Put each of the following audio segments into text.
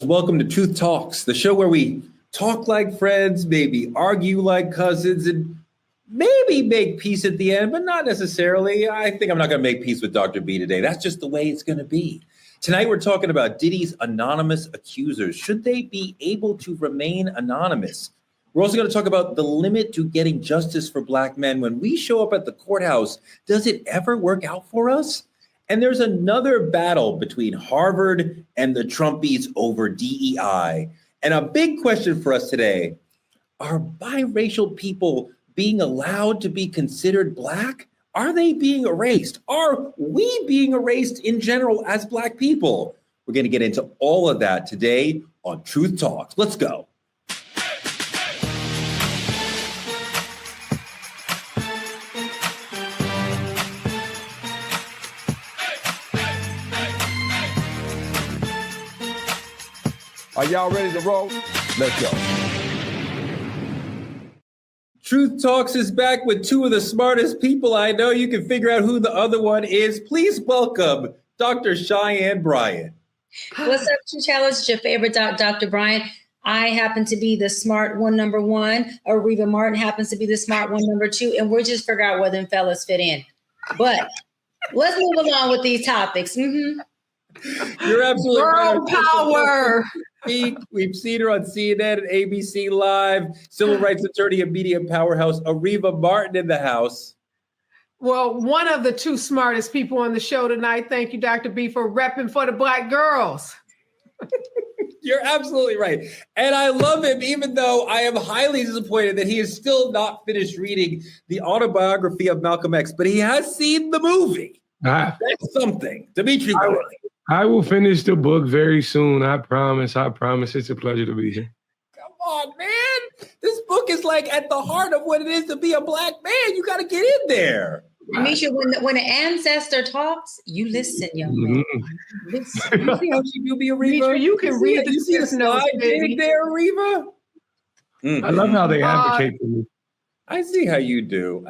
Welcome to Truth Talks, the show where we talk like friends, maybe argue like cousins, and maybe make peace at the end, but not necessarily. I think I'm not going to make peace with Dr. B today. That's just the way it's going to be. Tonight, we're talking about Diddy's anonymous accusers. Should they be able to remain anonymous? We're also going to talk about the limit to getting justice for Black men. When we show up at the courthouse, does it ever work out for us? And there's another battle between Harvard and the Trumpies over DEI. And a big question for us today, are biracial people being allowed to be considered Black? Are they being erased? Are we being erased in general as Black people? We're going to get into all of that today on Truth Talks. Let's go. Are y'all ready to roll? Let's go. Truth Talks is back with two of the smartest people I know. You can figure out who the other one is. Please welcome Dr. Cheyenne Bryant. What's up, True Challenge? It's your favorite Dr. Bryant. I happen to be the smart one, number one. Areva Martin happens to be the smart one, number two. And we're just figuring out where them fellas fit in. But let's move along with these topics. You're absolutely Girl right. power. We've seen her on CNN and ABC Live, civil rights attorney and media powerhouse, Areva Martin in the house. Well, one of the two smartest people on the show tonight. Thank you, Dr. B, for repping for the Black girls. You're absolutely right. And I love him, even though I am highly disappointed that he is still not finished reading the autobiography of Malcolm X, but he has seen the movie. That's something. Dimitri. I will finish the book very soon. I promise. I promise. It's a pleasure to be here. Come on, man. This book is like at the heart of what it is to be a Black man. You got to get in there. Misha, when an ancestor talks, you listen, young man. Listen. You see how she do be, Areva? Misha, you can read the Cliff Notes, baby. There, Areva. I love how they advocate for me. I see how you do.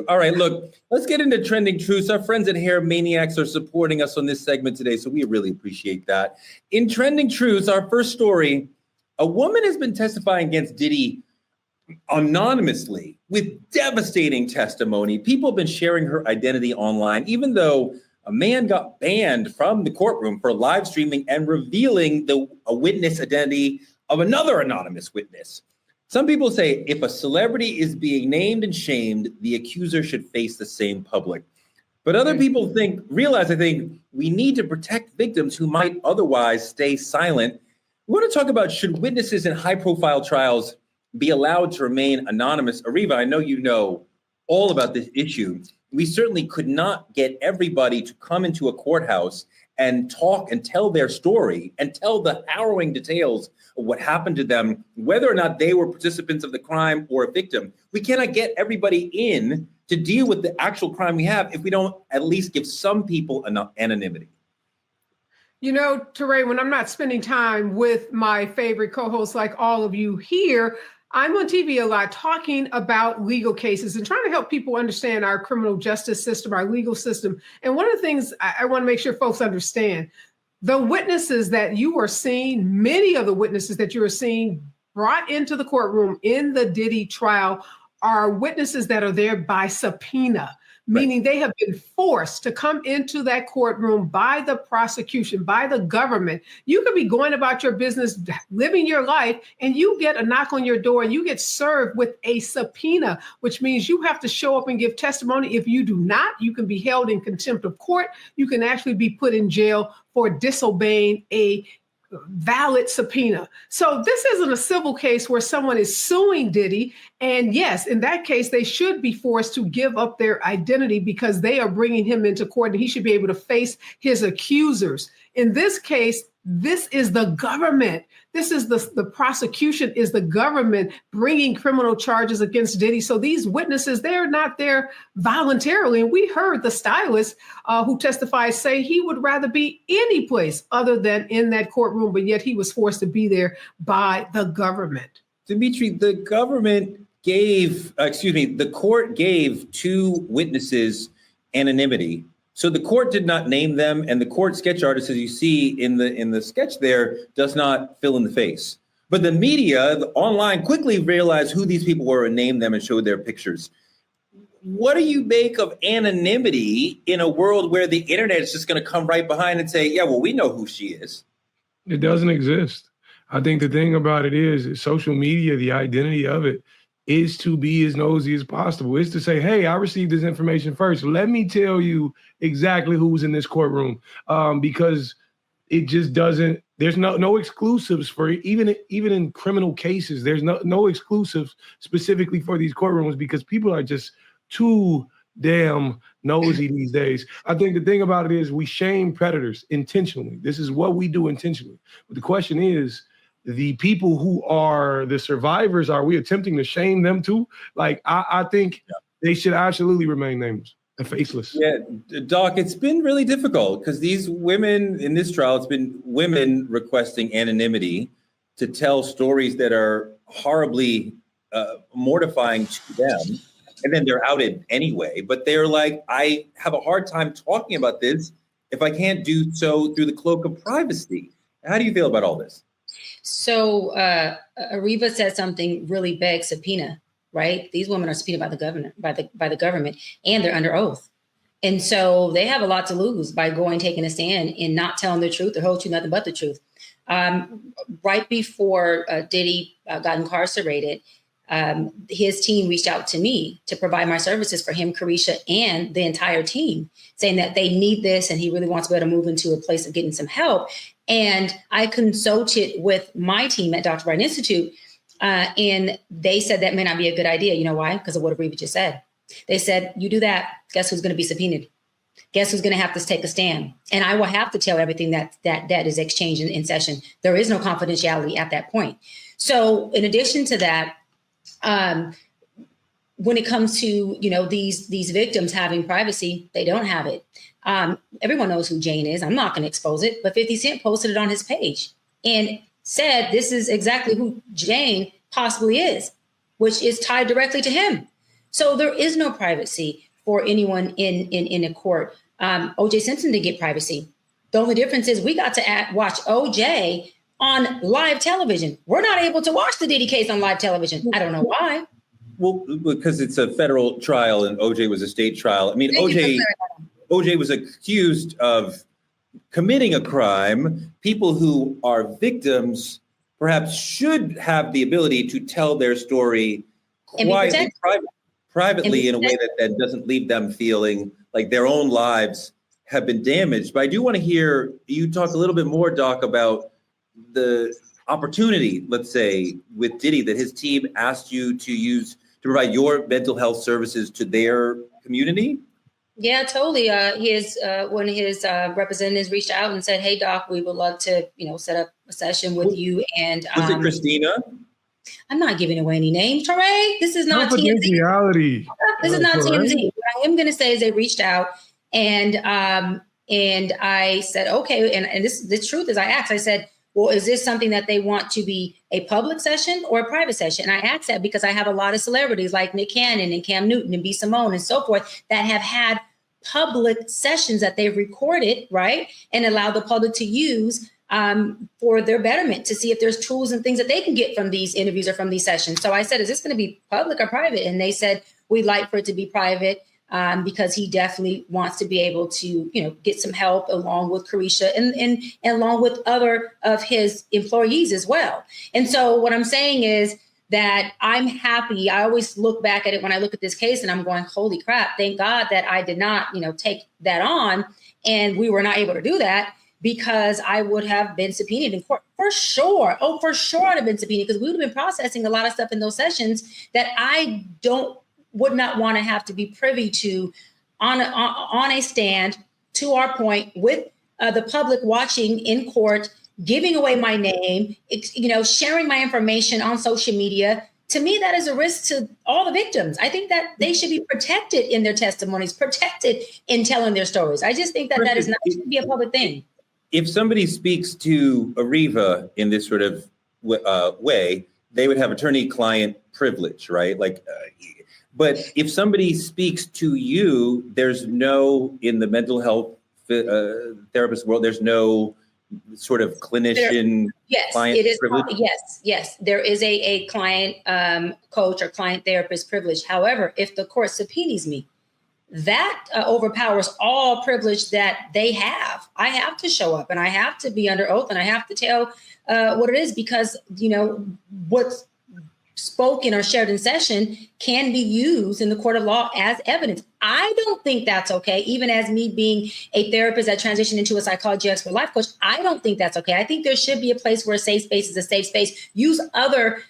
All right, look, let's get into trending truths. Our friends at Hair Maniacs are supporting us on this segment today, so we really appreciate that. In trending truths, our first story, a woman has been testifying against Diddy anonymously with devastating testimony. People have been sharing her identity online, even though a man got banned from the courtroom for live streaming and revealing a witness identity of another anonymous witness. Some people say if a celebrity is being named and shamed, the accuser should face the same public. But other people realize we need to protect victims who might otherwise stay silent. We want to talk about, should witnesses in high-profile trials be allowed to remain anonymous? Areva, I know you know all about this issue. We certainly could not get everybody to come into a courthouse and talk and tell their story and tell the harrowing details of what happened to them, whether or not they were participants of the crime or a victim. We cannot get everybody in to deal with the actual crime we have if we don't at least give some people anonymity. You know, Teray, when I'm not spending time with my favorite co-hosts like all of you here, I'm on TV a lot talking about legal cases and trying to help people understand our criminal justice system, our legal system. And one of the things I want to make sure folks understand, the witnesses that you are seeing, many of the witnesses that you are seeing brought into the courtroom in the Diddy trial are witnesses that are there by subpoena. Meaning they have been forced to come into that courtroom by the prosecution, by the government. You could be going about your business, living your life, and you get a knock on your door and you get served with a subpoena, which means you have to show up and give testimony. If you do not, you can be held in contempt of court. You can actually be put in jail for disobeying a valid subpoena. So this isn't a civil case where someone is suing Diddy. And yes, in that case, they should be forced to give up their identity because they are bringing him into court and he should be able to face his accusers. In this case, this is the government. This is the prosecution is the government bringing criminal charges against Diddy. So these witnesses, they're not there voluntarily. And we heard the stylist who testified say he would rather be any place other than in that courtroom, but yet he was forced to be there by the government. Dimitri, the court gave two witnesses anonymity. So the court did not name them, and the court sketch artist, as you see in the sketch there, does not fill in the face. But the media, the online, quickly realized who these people were and named them and showed their pictures. What do you make of anonymity in a world where the internet is just going to come right behind and say, yeah, well, we know who she is? It doesn't exist. I think the thing about it is social media, the identity of it is to be as nosy as possible. Is to say, hey, I received this information first. Let me tell you exactly who's in this courtroom, because it just doesn't. There's no exclusives for even in criminal cases. There's no exclusives specifically for these courtrooms because people are just too damn nosy these days. I think the thing about it is we shame predators intentionally. This is what we do intentionally. But the question is, the people who are the survivors, are we attempting to shame them too? Like, I think they should absolutely remain nameless and faceless. Yeah, Doc, it's been really difficult because these women in this trial, it's been women requesting anonymity to tell stories that are horribly mortifying to them. And then they're outed anyway. But they're like, I have a hard time talking about this if I can't do so through the cloak of privacy. How do you feel about all this? So Ariva said something really begs subpoena, right? These women are subpoenaed by the government, by the government, and they're under oath. And so they have a lot to lose by taking a stand and not telling the truth or whole truth, nothing but the truth. Right before Diddy got incarcerated, his team reached out to me to provide my services for him, Carisha, and the entire team, saying that they need this and he really wants to be able to move into a place of getting some help. And I consulted with my team at Dr. Bright Institute, and they said that may not be a good idea. You know why? Because of what Ariva just said. They said, you do that, guess who's going to be subpoenaed? Guess who's going to have to take a stand? And I will have to tell everything that is exchanged in session. There is no confidentiality at that point. So in addition to that, when it comes to, these victims having privacy, they don't have it. Everyone knows who Jane is. I'm not going to expose it, but 50 Cent posted it on his page and said, this is exactly who Jane possibly is, which is tied directly to him. So there is no privacy for anyone in a court. O.J. Simpson didn't get privacy. The only difference is we got to watch O.J. on live television. We're not able to watch the Diddy case on live television. I don't know why. Well, because it's a federal trial and OJ was a state trial. I mean, OJ was accused of committing a crime. People who are victims perhaps should have the ability to tell their story quietly, privately in a way that doesn't leave them feeling like their own lives have been damaged. But I do want to hear you talk a little bit more, Doc, about the opportunity, let's say, with Diddy that his team asked you to provide your mental health services to their community. Yeah, totally. When his representatives reached out and said, "Hey, Doc, we would love to, set up a session with you." And was it Christina? I'm not giving away any names, Teray. This is not TMZ. This is not TMZ. What I am going to say is they reached out, and I said, okay. And the truth is, I asked. I said, well, is this something that they want to be a public session or a private session? And I asked that because I have a lot of celebrities like Nick Cannon and Cam Newton and B. Simone and so forth that have had public sessions that they've recorded, right? And allowed the public to use for their betterment, to see if there's tools and things that they can get from these interviews or from these sessions. So I said, is this going to be public or private? And they said, we'd like for it to be private. Because he definitely wants to be able to, get some help along with Carisha and along with other of his employees as well. And so what I'm saying is that I'm happy. I always look back at it when I look at this case and I'm going, holy crap, thank God that I did not, take that on. And we were not able to do that because I would have been subpoenaed in court for sure. Oh, for sure I'd have been subpoenaed because we would have been processing a lot of stuff in those sessions that I would not want to have to be privy to on a stand, to our point, with the public watching in court, giving away my name, sharing my information on social media. To me, that is a risk to all the victims. I think that they should be protected in their testimonies, protected in telling their stories. I just think that is not should be a public thing. If somebody speaks to Ariva in this sort of way, they would have attorney-client privilege, right? Like But if somebody speaks to you, there's no, in the mental health therapist world, there's no sort of clinician client it is. privilege? Yes. There is a client coach or client therapist privilege. However, if the court subpoenas me, that overpowers all privilege that they have. I have to show up and I have to be under oath and I have to tell what it is, because, what's spoken or shared in session can be used in the court of law as evidence. I don't think that's okay. Even as me being a therapist that transitioned into a psychology expert life coach, I don't think that's okay. I think there should be a place where a safe space is a safe space. Use other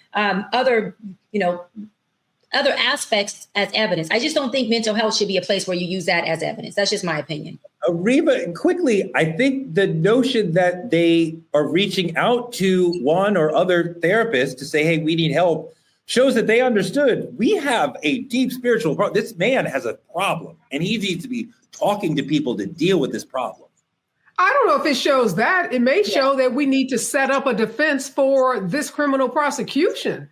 aspects as evidence. I just don't think mental health should be a place where you use that as evidence. That's just my opinion. Reva, quickly, I think the notion that they are reaching out to one or other therapist to say, hey, we need help, shows that they understood we have a deep spiritual problem. This man has a problem and he needs to be talking to people to deal with this problem. I don't know if it shows that. It may show that we need to set up a defense for this criminal prosecution.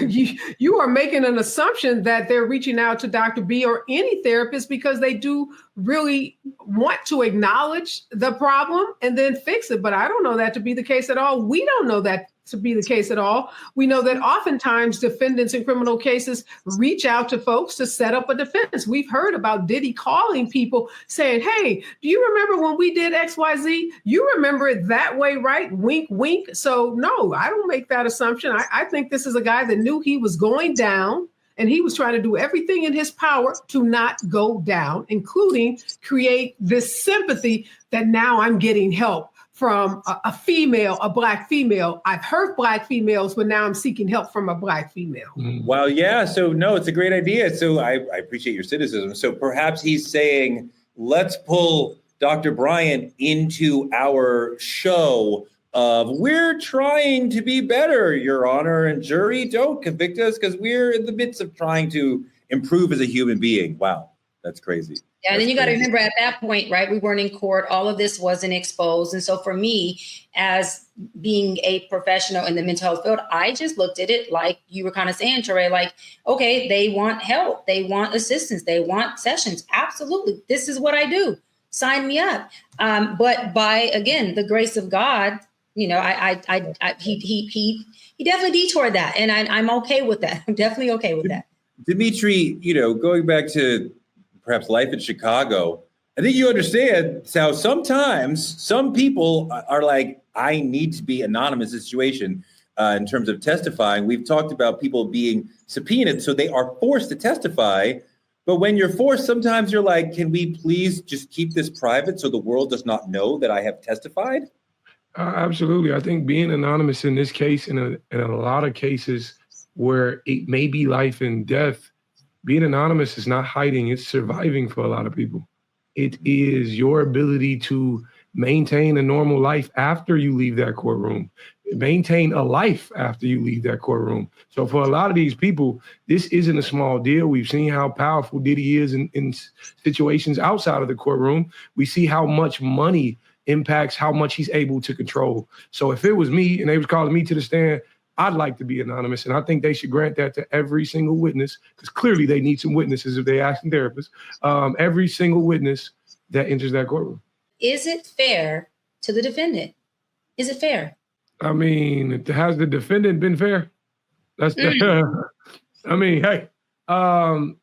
You are making an assumption that they're reaching out to Dr. B or any therapist because they do really want to acknowledge the problem and then fix it. But I don't know that to be the case at all. We don't know that to be the case at all. We know that oftentimes defendants in criminal cases reach out to folks to set up a defense. We've heard about Diddy calling people saying, hey, do you remember when we did XYZ? You remember it that way, right? Wink, wink. So no, I don't make that assumption. I think this is a guy that knew he was going down and he was trying to do everything in his power to not go down, including create this sympathy that now I'm getting help from a female, a Black female. I've hurt Black females, but now I'm seeking help from a Black female. Well, yeah. So no, it's a great idea. So I appreciate your cynicism. So perhaps he's saying, let's pull Dr. Bryant into our show of we're trying to be better, Your Honor, and jury, don't convict us because we're in the midst of trying to improve as a human being. Wow, that's crazy. Yeah, and then you got to remember at that point, right, we weren't in court. All of this wasn't exposed. And so for me, as being a professional in the mental health field, I just looked at it like you were kind of saying, Teray, like, okay, they want help. They want assistance. They want sessions. Absolutely. This is what I do. Sign me up. But by, again, the grace of God, he definitely detoured that. And I'm okay with that. I'm definitely okay with that. Dimitri, going back to perhaps life in Chicago, I think you understand how sometimes some people are like, I need to be anonymous in this situation in terms of testifying. We've talked about people being subpoenaed, so they are forced to testify. But when you're forced, sometimes you're like, can we please just keep this private so the world does not know that I have testified? Absolutely. I think being anonymous in this case, in a lot of cases where it may be life and death, being anonymous is not hiding, it's surviving for a lot of people. It is your ability to maintain a normal life after you leave that courtroom, maintain a life after you leave that courtroom. So for a lot of these people, this isn't a small deal. We've seen how powerful Diddy is in situations outside of the courtroom. We see how much money impacts how much he's able to control. So if it was me and they was calling me to the stand, I'd like to be anonymous. And I think they should grant that to every single witness, because clearly they need some witnesses if they asking therapists, every single witness that enters that courtroom. Is it fair to the defendant? Is it fair? I mean, has the defendant been fair? That's the, I mean, hey,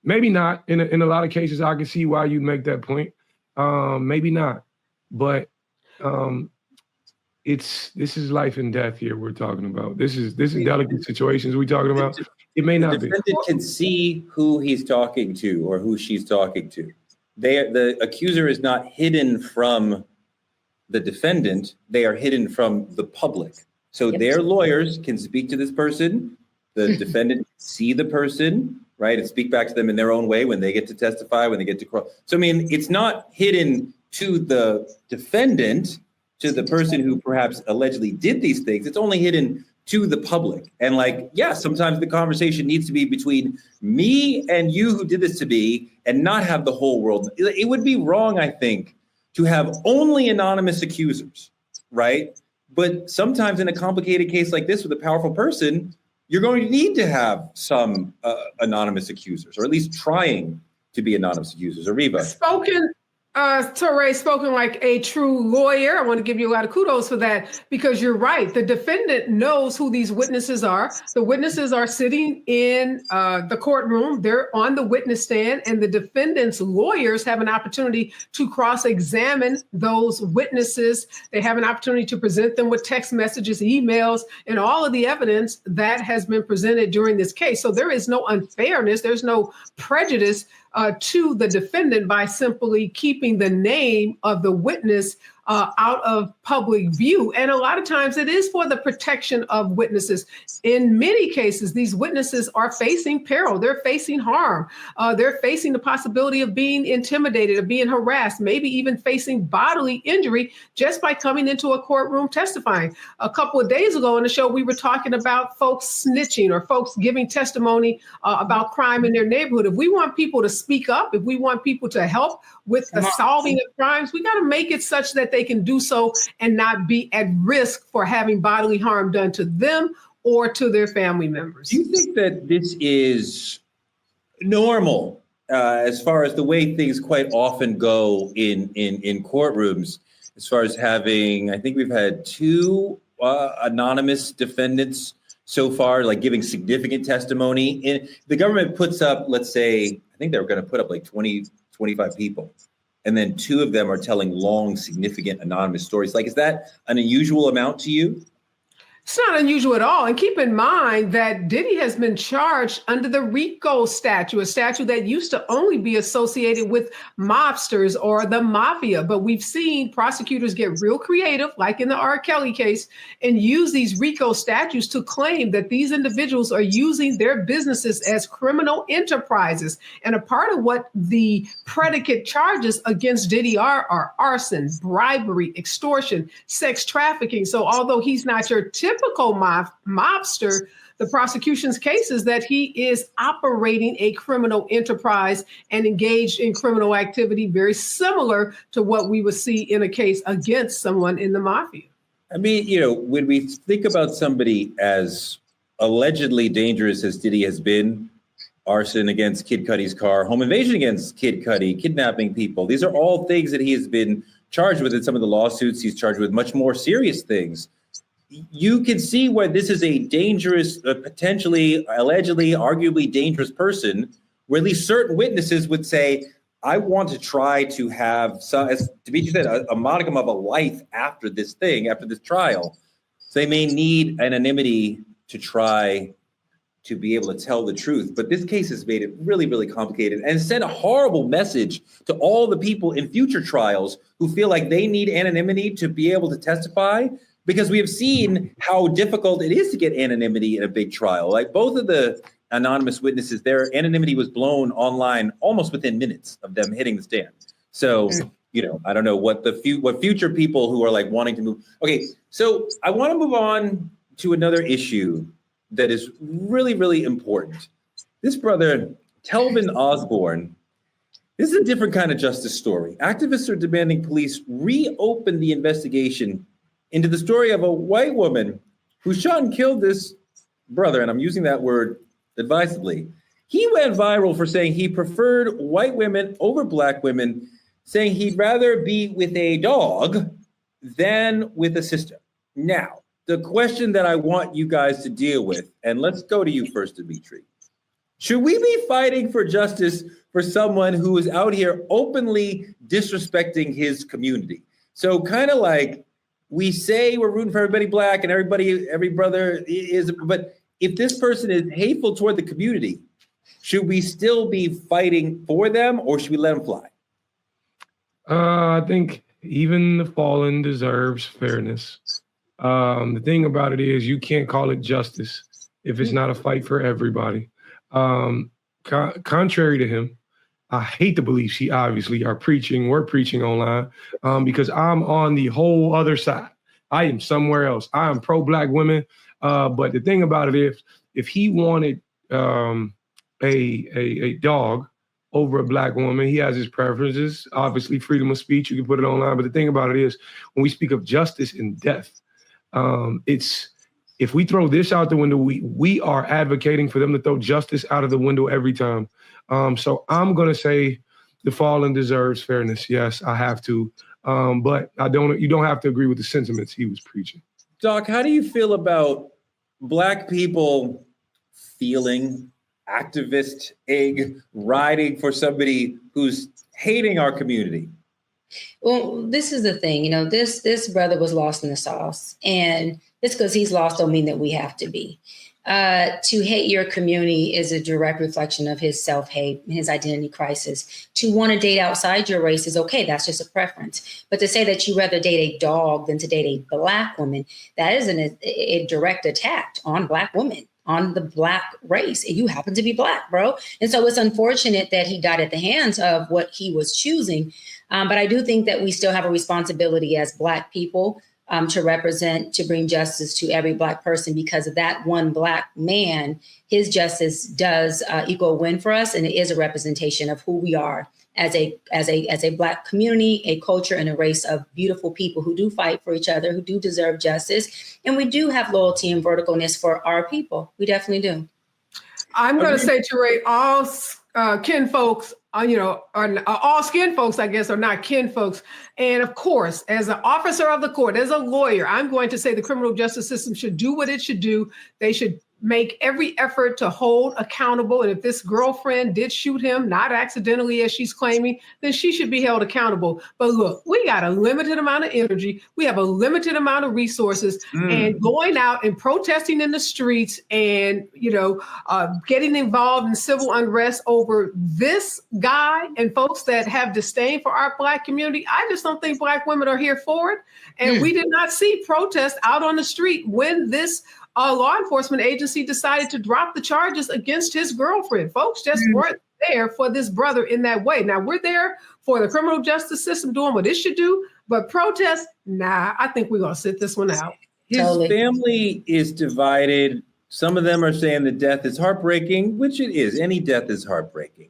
maybe not. In a lot of cases, I can see why you make that point. Maybe not, but this is life and death here we're talking about. This is delicate situations we're talking about. It may not be. The defendant can see who he's talking to or who she's talking to. The accuser is not hidden from the defendant. They are hidden from the public. So their lawyers can speak to this person. The defendant can see the person, right, and speak back to them in their own way when they get to testify, when they get to cross. So, I mean, it's not hidden to the defendant, to the person who perhaps allegedly did these things. It's only hidden to the public. And sometimes the conversation needs to be between me and you who did this to me and not have the whole world. It would be wrong, I think, to have only anonymous accusers, right? But sometimes in a complicated case like this with a powerful person, you're going to need to have some anonymous accusers, or at least trying to be anonymous accusers. Ariva. Touré, spoken like a true lawyer. I want to give you a lot of kudos for that, because you're right. The defendant knows who these witnesses are. The witnesses are sitting in the courtroom. They're on the witness stand, and the defendant's lawyers have an opportunity to cross-examine those witnesses. They have an opportunity to present them with text messages, emails, and all of the evidence that has been presented during this case. So there is no unfairness. There's no prejudice to the defendant by simply keeping the name of the witness out of public view. And a lot of times it is for the protection of witnesses. In many cases, these witnesses are facing peril. They're facing harm. They're facing the possibility of being intimidated, of being harassed, maybe even facing bodily injury just by coming into a courtroom testifying. A couple of days ago on the show, we were talking about folks snitching or folks giving testimony about crime in their neighborhood. If we want people to speak up, if we want people to help with the solving of crimes, we got to make it such that they can do so and not be at risk for having bodily harm done to them or to their family members. Do you think that this is normal as far as the way things quite often go in courtrooms, as far as having, I think we've had 2 anonymous defendants so far, like giving significant testimony. And the government puts up, let's say, I think they were going to put up like 20, 25 people. And then 2 of them are telling long, significant anonymous stories. Like, is that an unusual amount to you? It's not unusual at all. And keep in mind that Diddy has been charged under the RICO statute, a statute that used to only be associated with mobsters or the mafia. But we've seen prosecutors get real creative, like in the R. Kelly case, and use these RICO statutes to claim that these individuals are using their businesses as criminal enterprises. And a part of what the predicate charges against Diddy are arson, bribery, extortion, sex trafficking. So although he's not your typical mobster, the prosecution's case is that he is operating a criminal enterprise and engaged in criminal activity very similar to what we would see in a case against someone in the mafia. I mean, when we think about somebody as allegedly dangerous as Diddy has been, arson against Kid Cudi's car, home invasion against Kid Cudi, kidnapping people, these are all things that he has been charged with in some of the lawsuits. He's charged with much more serious things. You can see why this is a dangerous, potentially, allegedly, arguably dangerous person, where at least certain witnesses would say, I want to try to have, some, as Demetri said, a modicum of a life after this thing, after this trial. So they may need anonymity to try to be able to tell the truth. But this case has made it really, really complicated and sent a horrible message to all the people in future trials who feel like they need anonymity to be able to testify, because we have seen how difficult it is to get anonymity in a big trial. Like both of the anonymous witnesses, their anonymity was blown online almost within minutes of them hitting the stand. So, I don't know what what future people who are like wanting to move. Okay, so I want to move on to another issue that is really, really important. This brother, Telvin Osborne, this is a different kind of justice story. Activists are demanding police reopen the investigation into the story of a white woman who shot and killed this brother, and I'm using that word advisedly. He went viral for saying he preferred white women over black women, saying he'd rather be with a dog than with a sister. Now, the question that I want you guys to deal with, and let's go to you first, Demetri. Should we be fighting for justice for someone who is out here openly disrespecting his community? So kind of like, we say we're rooting for everybody black and every brother is, but if this person is hateful toward the community, should we still be fighting for them, or should we let them fly? I think even the fallen deserves fairness. The thing about it is you can't call it justice if it's not a fight for everybody. Contrary to him, I hate the beliefs he obviously we're preaching online, because I'm on the whole other side. I am somewhere else. I am pro-black women. But the thing about it is, if he wanted a dog over a black woman, he has his preferences. Obviously, freedom of speech, you can put it online. But the thing about it is, when we speak of justice and death, it's If we throw this out the window, we are advocating for them to throw justice out of the window every time. So I'm going to say the fallen deserves fairness. Yes, I have to. But you don't have to agree with the sentiments he was preaching. Doc, how do you feel about Black people feeling activist egg riding for somebody who's hating our community? Well, this is the thing, this brother was lost in the sauce, and just because he's lost don't mean that we have to be. To hate your community is a direct reflection of his self-hate, his identity crisis. To want to date outside your race is okay. That's just a preference. But to say that you rather date a dog than to date a Black woman, that is a direct attack on Black women, on the Black race. You happen to be Black, bro. And so it's unfortunate that he died at the hands of what he was choosing. But I do think that we still have a responsibility as Black people to represent, to bring justice to every Black person, because of that one Black man, his justice does equal a win for us. And it is a representation of who we are as a Black community, a culture, and a race of beautiful people who do fight for each other, who do deserve justice. And we do have loyalty and verticalness for our people. We definitely do. I'm going to say, Teray, all kin folks, all skin folks, I guess, are not kin folks. And of course, as an officer of the court, as a lawyer, I'm going to say the criminal justice system should do what it should do. They should make every effort to hold accountable. And if this girlfriend did shoot him, not accidentally as she's claiming, then she should be held accountable. But look, we got a limited amount of energy. We have a limited amount of resources, and going out and protesting in the streets and, getting involved in civil unrest over this guy and folks that have disdain for our Black community, I just don't think Black women are here for it. And we did not see protests out on the street when this law enforcement agency decided to drop the charges against his girlfriend. Folks just weren't there for this brother in that way. Now, we're there for the criminal justice system doing what it should do, but protests, nah, I think we're going to sit this one out. His family is divided. Some of them are saying the death is heartbreaking, which it is. Any death is heartbreaking.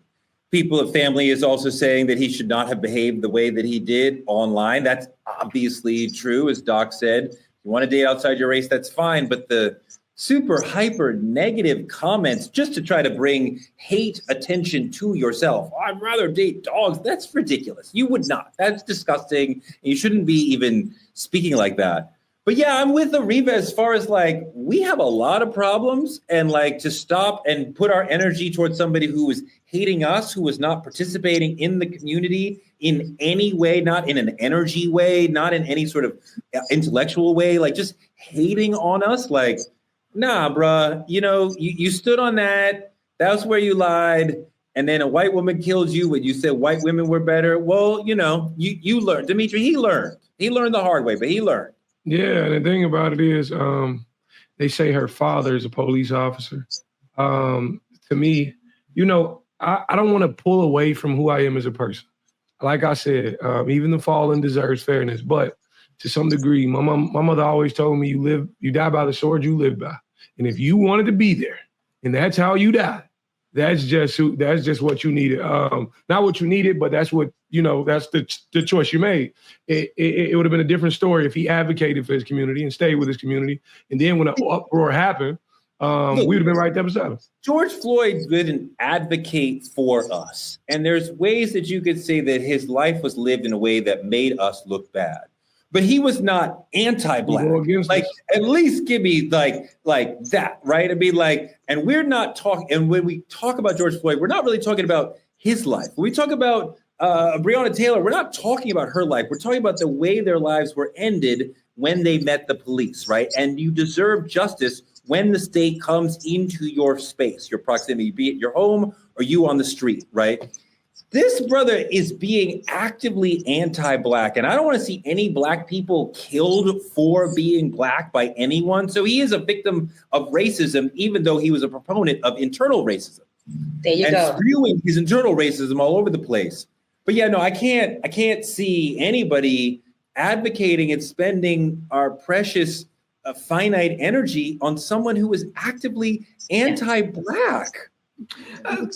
People of family is also saying that he should not have behaved the way that he did online. That's obviously true, as Doc said. You want to date outside your race, that's fine. But the super hyper negative comments just to try to bring hate attention to yourself. I'd rather date dogs. That's ridiculous. You would not. That's disgusting. You shouldn't be even speaking like that. But yeah, I'm with Ariva as far as we have a lot of problems, and to stop and put our energy towards somebody who is hating us, who is not participating in the community in any way, not in an energy way, not in any sort of intellectual way, just hating on us. Nah, bruh, you stood on that. That's where you lied. And then a white woman killed you when you said white women were better. Well, you learned. Dimitri, he learned. He learned the hard way, but he learned. Yeah, and the thing about it is, they say her father is a police officer. To me, I don't want to pull away from who I am as a person. Like I said, even the fallen deserves fairness, but to some degree, my mother always told me, you die by the sword you live by. And if you wanted to be there, and that's how you die, that's just what you needed. Not what you needed, but that's what, that's the choice you made. It would have been a different story if he advocated for his community and stayed with his community. And then when an uproar happened, we would have been right there beside him. George Floyd didn't advocate for us. And there's ways that you could say that his life was lived in a way that made us look bad. But he was not anti-Black. At least give me like that, right? And we're not talking, and when we talk about George Floyd, we're not really talking about his life. When we talk about Breonna Taylor, we're not talking about her life. We're talking about the way their lives were ended when they met the police, right? And you deserve justice when the state comes into your space, your proximity, be it your home or you on the street, right? This brother is being actively anti-Black, and I don't want to see any Black people killed for being Black by anyone. So he is a victim of racism, even though he was a proponent of internal racism. There you go. Spewing his internal racism all over the place. But yeah, no, I can't see anybody advocating and spending our precious finite energy on someone who is actively anti-Black.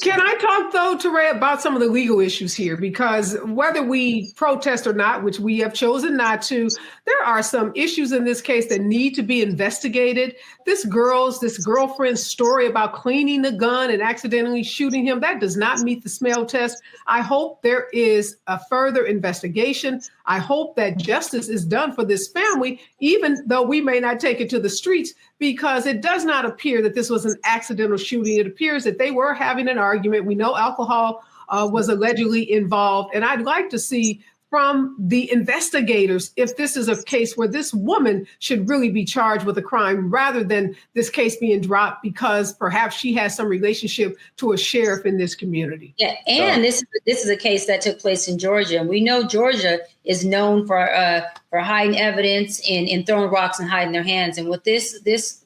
Can I talk, though, Teray, about some of the legal issues here? Because whether we protest or not, which we have chosen not to, there are some issues in this case that need to be investigated. This girlfriend's story about cleaning the gun and accidentally shooting him, that does not meet the smell test. I hope there is a further investigation. I hope that justice is done for this family, even though we may not take it to the streets, because it does not appear that this was an accidental shooting. It appears that they were having an argument. We know alcohol was allegedly involved. And I'd like to see from the investigators if this is a case where this woman should really be charged with a crime rather than this case being dropped because perhaps she has some relationship to a sheriff in this community. Yeah, and this is a case that took place in Georgia. And we know Georgia is known for hiding evidence and throwing rocks and hiding their hands. And with this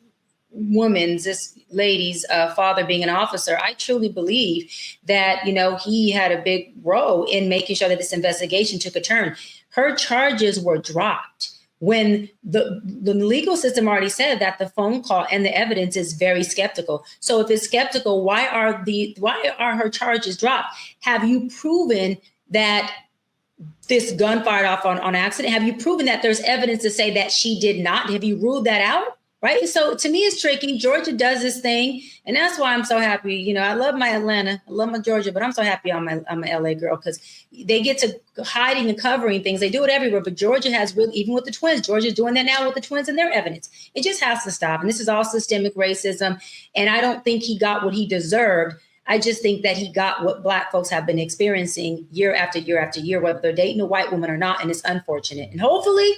lady's father being an officer, I truly believe that, he had a big role in making sure that this investigation took a turn. Her charges were dropped when the legal system already said that the phone call and the evidence is very skeptical. So if it's skeptical, why are her charges dropped? Have you proven that this gun fired off on accident? Have you proven that there's evidence to say that she did not? Have you ruled that out? Right. So to me, it's tricky. Georgia does this thing. And that's why I'm so happy. I love my Atlanta. I love my Georgia, but I'm so happy I'm a LA girl because they get to hiding and covering things. They do it everywhere. But Georgia has really, even with the twins, Georgia's doing that now with the twins and their evidence. It just has to stop. And this is all systemic racism. And I don't think he got what he deserved. I just think that he got what Black folks have been experiencing year after year after year, whether they're dating a white woman or not. And it's unfortunate. And hopefully,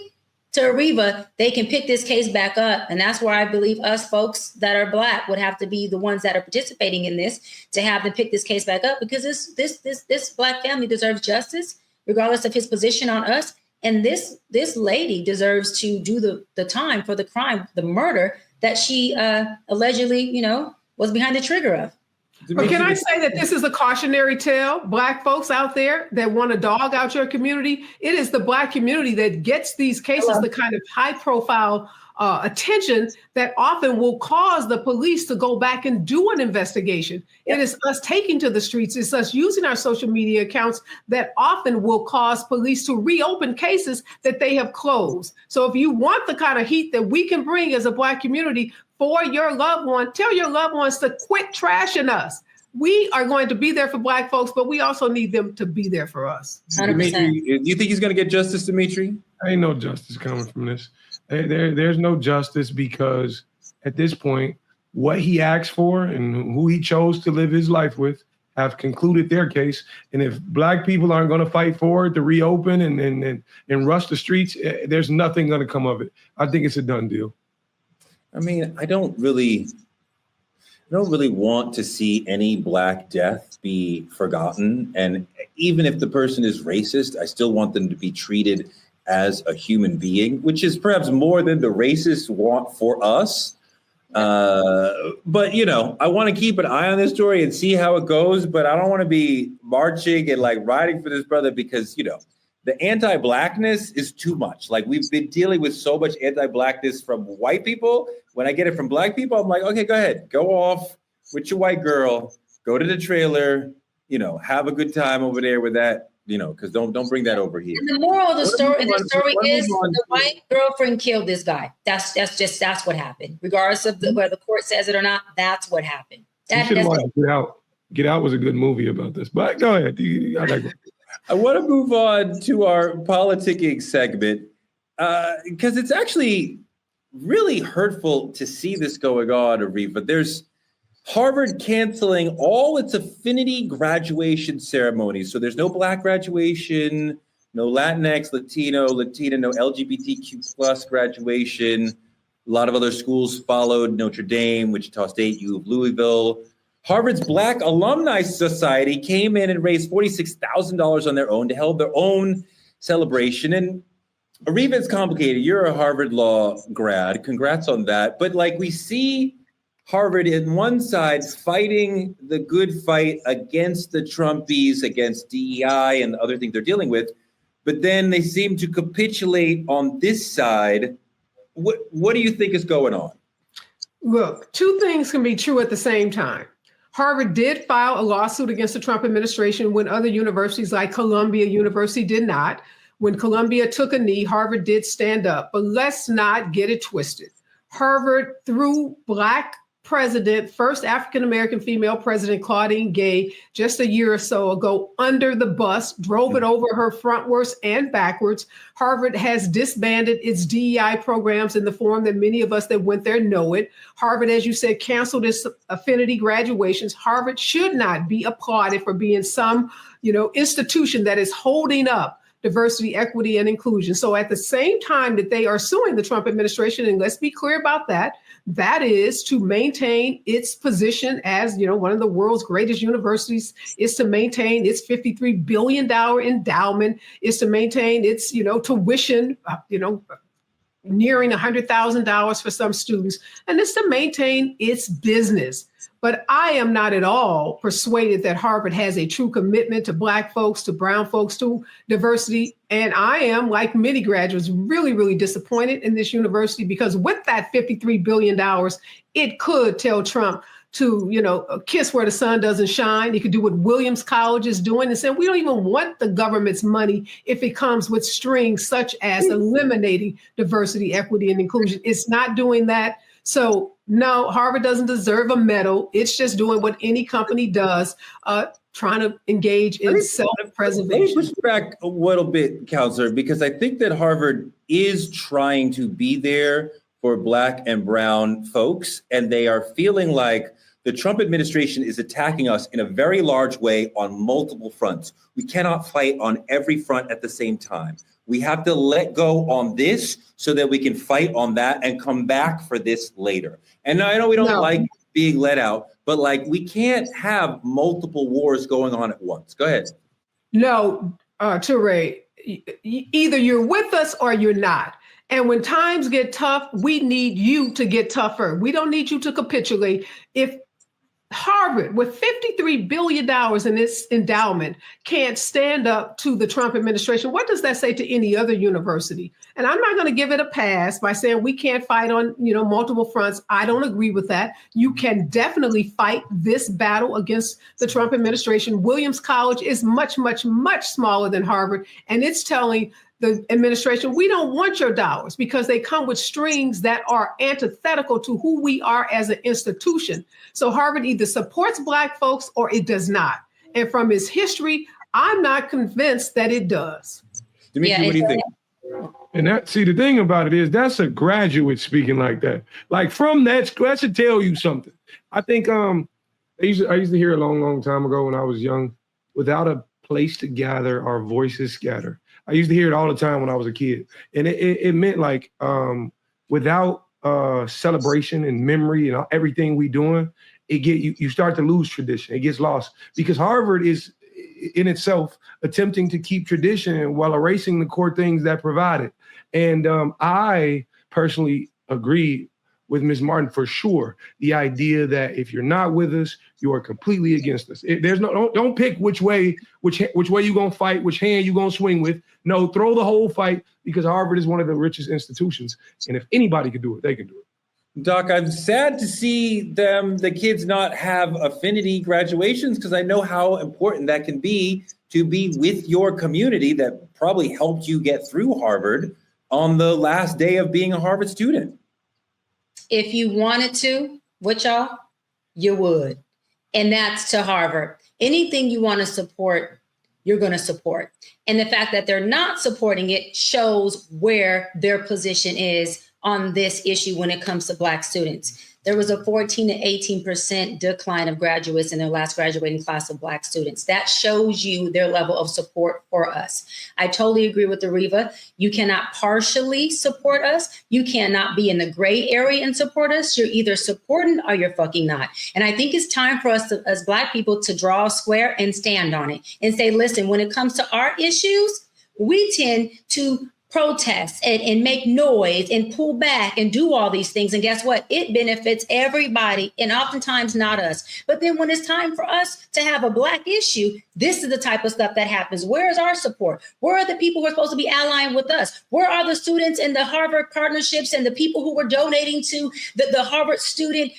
to Ariva, they can pick this case back up. And that's where I believe us folks that are Black would have to be the ones that are participating in this to have them pick this case back up, because this Black family deserves justice, regardless of his position on us. And this lady deserves to do the time for the crime, the murder that she allegedly, was behind the trigger of. But can I say that this is a cautionary tale, Black folks out there that want to dog out your community? It is the Black community that gets these cases, the kind of high profile attention that often will cause the police to go back and do an investigation. Yep. It is us taking to the streets. It's us using our social media accounts that often will cause police to reopen cases that they have closed. So if you want the kind of heat that we can bring as a Black community for your loved one, tell your loved ones to quit trashing us. We are going to be there for Black folks, but we also need them to be there for us. 100%. Dimitri, do you think he's going to get justice, Dimitri? Ain't no justice coming from this. There's no justice because at this point, what he asked for and who he chose to live his life with have concluded their case. And if Black people aren't going to fight for it to reopen and rush the streets, there's nothing going to come of it. I think it's a done deal. I mean, I don't really want to see any Black death be forgotten. And even if the person is racist, I still want them to be treated as a human being, which is perhaps more than the racists want for us. But, I want to keep an eye on this story and see how it goes. But I don't want to be marching and riding for this brother because, the anti-Blackness is too much. We've been dealing with so much anti-Blackness from white people. When I get it from Black people, I'm like, okay, go ahead. Go off with your white girl. Go to the trailer, have a good time over there with that, because don't bring that over here. And the moral of the story is the white girlfriend killed this guy. That's what happened. Regardless of whether the court says it or not, that's what happened. Get Out. Get Out was a good movie about this. But go ahead. I want to move on to our politicking segment because it's actually really hurtful to see this going on, Ariva. There's Harvard canceling all its affinity graduation ceremonies. So there's no Black graduation, no Latinx, Latino, Latina, no LGBTQ plus graduation. A lot of other schools followed: Notre Dame, Wichita State, U of Louisville. Harvard's Black Alumni Society came in and raised $46,000 on their own to hold their own celebration. And Ariva, it's complicated. You're a Harvard law grad. Congrats on that. But we see Harvard in one side fighting the good fight against the Trumpies, against DEI and the other things they're dealing with. But then they seem to capitulate on this side. What do you think is going on? Look, two things can be true at the same time. Harvard did file a lawsuit against the Trump administration when other universities like Columbia University did not. When Columbia took a knee, Harvard did stand up. But let's not get it twisted. Harvard, through Black president, first African-American female president, Claudine Gay, just a year or so ago, under the bus, drove it over her frontwards and backwards. Harvard has disbanded its DEI programs in the form that many of us that went there know it. Harvard, as you said, canceled its affinity graduations. Harvard should not be applauded for being some, institution that is holding up diversity, equity, and inclusion. So at the same time that they are suing the Trump administration, and let's be clear about that, that is to maintain its position as, one of the world's greatest universities, is to maintain its $53 billion endowment, is to maintain its, tuition, nearing $100,000 for some students, and it's to maintain its business. But I am not at all persuaded that Harvard has a true commitment to Black folks, to brown folks, to diversity. And I am, like many graduates, really, really disappointed in this university, because with that $53 billion, it could tell Trump to, kiss where the sun doesn't shine. It could do what Williams College is doing and say, we don't even want the government's money if it comes with strings such as eliminating diversity, equity, and inclusion. It's not doing that. So no, Harvard doesn't deserve a medal. It's just doing what any company does, trying to engage in self-preservation. Let me push back a little bit, Counselor, because I think that Harvard is trying to be there for Black and brown folks, and they are feeling like the Trump administration is attacking us in a very large way on multiple fronts. We cannot fight on every front at the same time. We have to let go on this so that we can fight on that and come back for this later. And I know we don't like being let out, but we can't have multiple wars going on at once. Go ahead. No, Toure, either you're with us or you're not. And when times get tough, we need you to get tougher. We don't need you to capitulate. If Harvard, with $53 billion in its endowment, can't stand up to the Trump administration, what does that say to any other university? And I'm not going to give it a pass by saying we can't fight on, multiple fronts. I don't agree with that. You can definitely fight this battle against the Trump administration. Williams College is much, much, much smaller than Harvard, and it's telling the administration, we don't want your dollars, because they come with strings that are antithetical to who we are as an institution. So Harvard either supports Black folks or it does not. And from its history, I'm not convinced that it does. Dimitri, what do you think? And the thing about it is that's a graduate speaking like that. From that should tell you something. I think I used to hear a long, long time ago when I was young, without a place to gather, our voices scatter. I used to hear it all the time when I was a kid. And it meant without celebration and memory and everything we doing, you start to lose tradition. It gets lost, because Harvard is in itself attempting to keep tradition while erasing the core things that provide it. And I personally agree with Ms. Martin for sure. The idea that if you're not with us, you are completely against us. Don't pick which way you gonna fight, which hand you gonna swing with. No, throw the whole fight, because Harvard is one of the richest institutions. And if anybody could do it, they can do it. Doc, I'm sad to see the kids not have affinity graduations, because I know how important that can be to be with your community that probably helped you get through Harvard on the last day of being a Harvard student. If you wanted to, y'all, you would. And that's to Harvard. Anything you want to support, you're going to support. And the fact that they're not supporting it shows where their position is on this issue when it comes to Black students. There was a 14 to 18% decline of graduates in their last graduating class of Black students. That shows you their level of support for us. I totally agree with Areva. You cannot partially support us. You cannot be in the gray area and support us. You're either supporting or you're fucking not. And I think it's time for us as Black people to draw a square and stand on it and say, listen, when it comes to our issues, we tend to protest and make noise and pull back and do all these things. And guess what? It benefits everybody and oftentimes not us. But then when it's time for us to have a Black issue, this is the type of stuff that happens. Where is our support? Where are the people who are supposed to be allying with us? Where are the students in the Harvard partnerships and the people who were donating to the Harvard student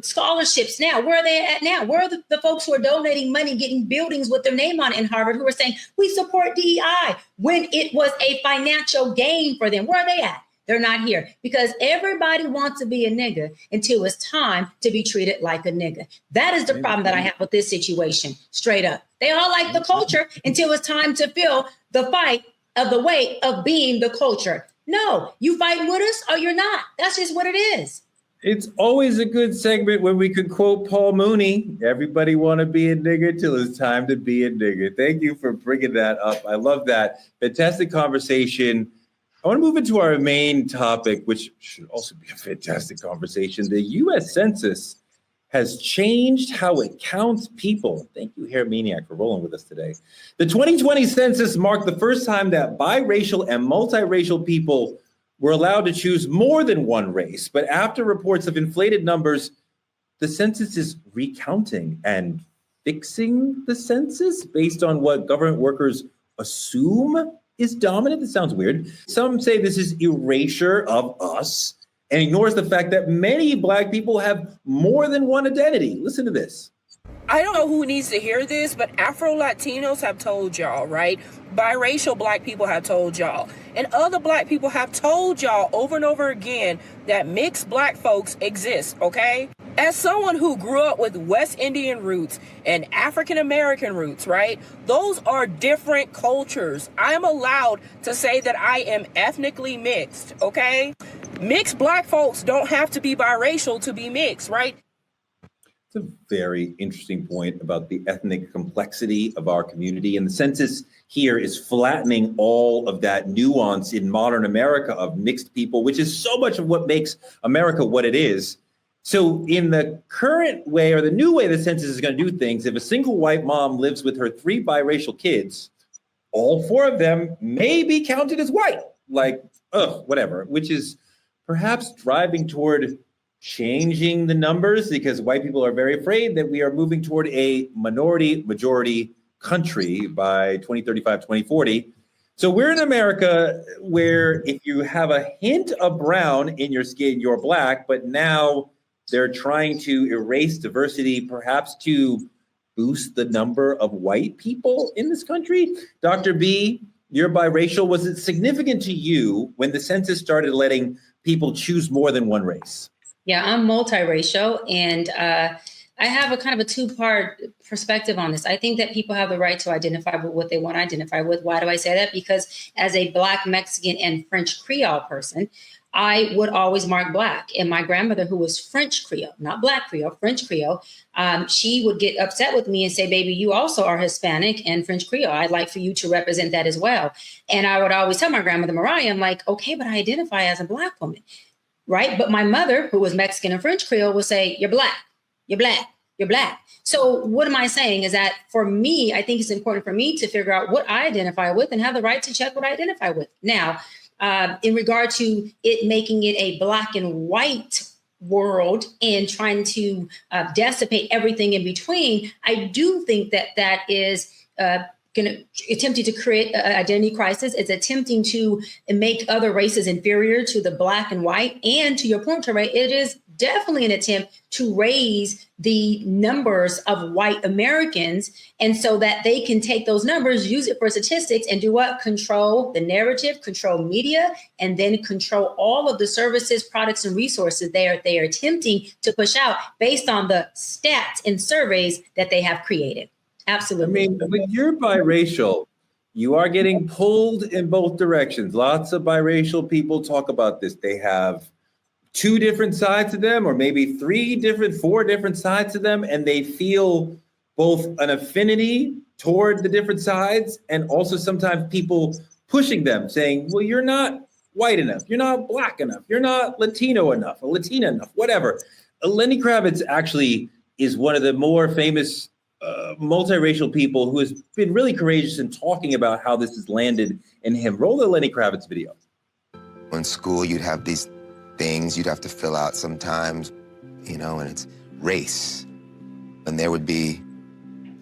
scholarships now? Where are they at now? Where are the folks who are donating money, getting buildings with their name on it in Harvard, who are saying, we support DEI, when it was a financial gain for them? Where are they at? They're not here, because everybody wants to be a nigga until it's time to be treated like a nigga. That is the problem that I have with this situation, straight up. They all like the culture until it's time to feel the fight of the weight of being the culture. No, you fighting with us or you're not. That's just what it is. It's always a good segment when we could quote Paul Mooney. Everybody want to be a nigger till it's time to be a nigger. Thank you for bringing that up. I love that. Fantastic conversation. I want to move into our main topic, which should also be a fantastic conversation. The U.S. Census has changed how it counts people. Thank you, Hair Maniac, for rolling with us today. The 2020 census marked the first time that biracial and multiracial people were allowed to choose more than one race. But after reports of inflated numbers, the census is recounting and fixing the census based on what government workers assume is dominant. This sounds weird. Some say this is erasure of us and ignores the fact that many Black people have more than one identity. Listen to this. I don't know who needs to hear this, but Afro-Latinos have told y'all, right? Biracial Black people have told y'all. And other Black people have told y'all over and over again that mixed Black folks exist, okay? As someone who grew up with West Indian roots and African American roots, right? Those are different cultures. I am allowed to say that I am ethnically mixed, okay? Mixed Black folks don't have to be biracial to be mixed, right? It's a very interesting point about the ethnic complexity of our community. And the census here is flattening all of that nuance in modern America of mixed people, which is so much of what makes America what it is. So in the current way, or the new way the census is going to do things, if a single white mom lives with her 3 biracial kids, all 4 of them may be counted as white, like, whatever, which is perhaps driving toward changing the numbers, because white people are very afraid that we are moving toward a minority majority country by 2035, 2040. So we're in America where if you have a hint of brown in your skin, you're Black, but now they're trying to erase diversity, perhaps to boost the number of white people in this country. Dr. B, you're biracial. Was it significant to you when the census started letting people choose more than one race? Yeah, I'm multiracial, and I have a kind of a 2-part perspective on this. I think that people have the right to identify with what they want to identify with. Why do I say that? Because as a Black, Mexican, and French Creole person, I would always mark Black. And my grandmother, who was French Creole, not Black Creole, French Creole, she would get upset with me and say, baby, you also are Hispanic and French Creole. I'd like for you to represent that as well. And I would always tell my grandmother, Mariah, I'm like, okay, but I identify as a Black woman. Right. But my mother, who was Mexican and French Creole, would say, you're Black, you're Black, you're Black. So what am I saying is that for me, I think it's important for me to figure out what I identify with and have the right to check what I identify with. Now, in regard to it making it a Black and white world and trying to dissipate everything in between, I do think that that is attempting to create an identity crisis. It's attempting to make other races inferior to the Black and white. And to your point, Teray, it is definitely an attempt to raise the numbers of white Americans. And so that they can take those numbers, use it for statistics, and do what? Control the narrative, control media, and then control all of the services, products, and resources they are attempting to push out based on the stats and surveys that they have created. Absolutely. I mean, when you're biracial, you are getting pulled in both directions. Lots of biracial people talk about this. They have 2 different sides to them, or maybe 4 different sides to them, and they feel both an affinity toward the different sides, and also sometimes people pushing them, saying, well, you're not white enough, you're not Black enough, you're not Latino enough, or Latina enough, whatever. Lenny Kravitz actually is one of the more famous multiracial people who has been really courageous in talking about how this has landed and him. Roll the Lenny Kravitz video. In school, you'd have these things you'd have to fill out sometimes, and it's race. And there would be,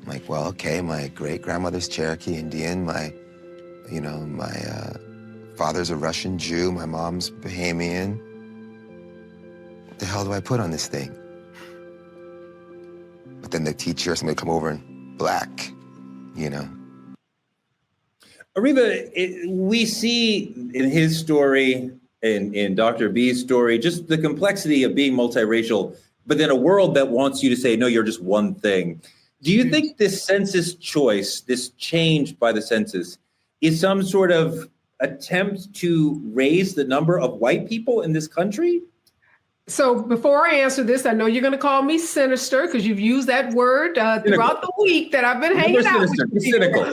like, well, okay, my great-grandmother's Cherokee Indian, my father's a Russian Jew, my mom's Bahamian. What the hell do I put on this thing? But then the teacher, somebody would come over and black, Ariva, we see in his story, in Dr. B's story, just the complexity of being multiracial, but then a world that wants you to say, no, you're just one thing. Do you think this census choice, this change by the census, is some sort of attempt to raise the number of white people in this country? So before I answer this, I know you're going to call me sinister because you've used that word throughout the week that I've been hanging out with you. Cynical.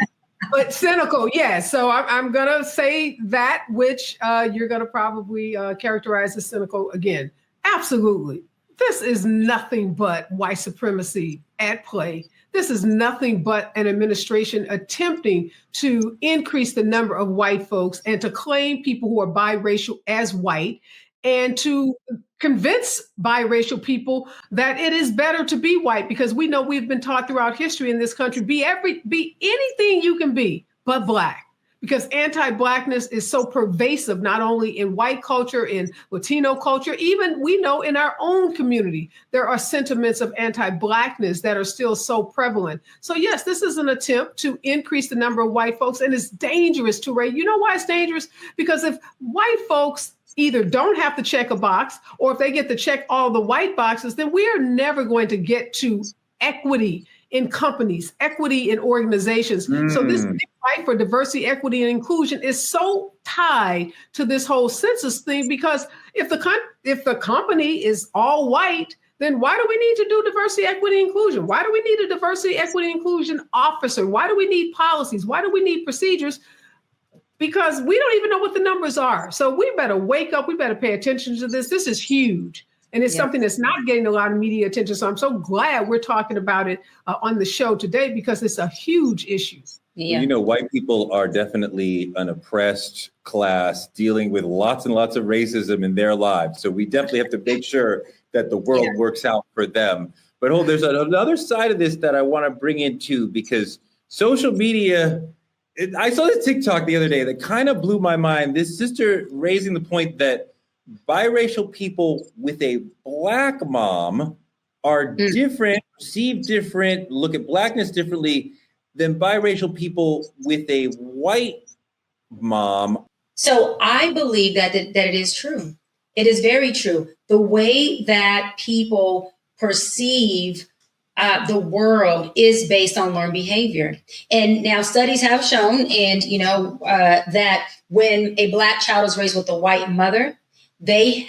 But cynical, yes. So I'm going to say that which you're going to probably characterize as cynical again. Absolutely. This is nothing but white supremacy at play. This is nothing but an administration attempting to increase the number of white folks and to claim people who are biracial as white and to convince biracial people that it is better to be white, because we know we've been taught throughout history in this country, be anything you can be but black. Because anti-blackness is so pervasive, not only in white culture, in Latino culture, even we know in our own community, there are sentiments of anti-blackness that are still so prevalent. So yes, this is an attempt to increase the number of white folks, and it's dangerous, Touré. You know why it's dangerous? Because if white folks either don't have to check a box, or if they get to check all the white boxes, then we are never going to get to equity in companies, equity in organizations. So this big fight for diversity, equity, and inclusion is so tied to this whole census thing, because if the company is all white, then why do we need to do diversity, equity, inclusion? Why do we need a diversity, equity, inclusion officer? Why do we need policies? Why do we need procedures? Because we don't even know what the numbers are. So we better wake up. We better pay attention to this. This is huge. And it's something that's not getting a lot of media attention. So I'm so glad we're talking about it on the show today, because it's a huge issue. Yeah. White people are definitely an oppressed class dealing with lots and lots of racism in their lives. So we definitely have to make sure that the world works out for them. But there's another side of this that I want to bring in too, because social media, I saw this TikTok the other day that kind of blew my mind. This sister raising the point that biracial people with a black mom are different, perceived different, look at blackness differently than biracial people with a white mom. So I believe that it is true. It is very true. The way that people perceive the world is based on learned behavior. And now studies have shown, that when a black child is raised with a white mother, they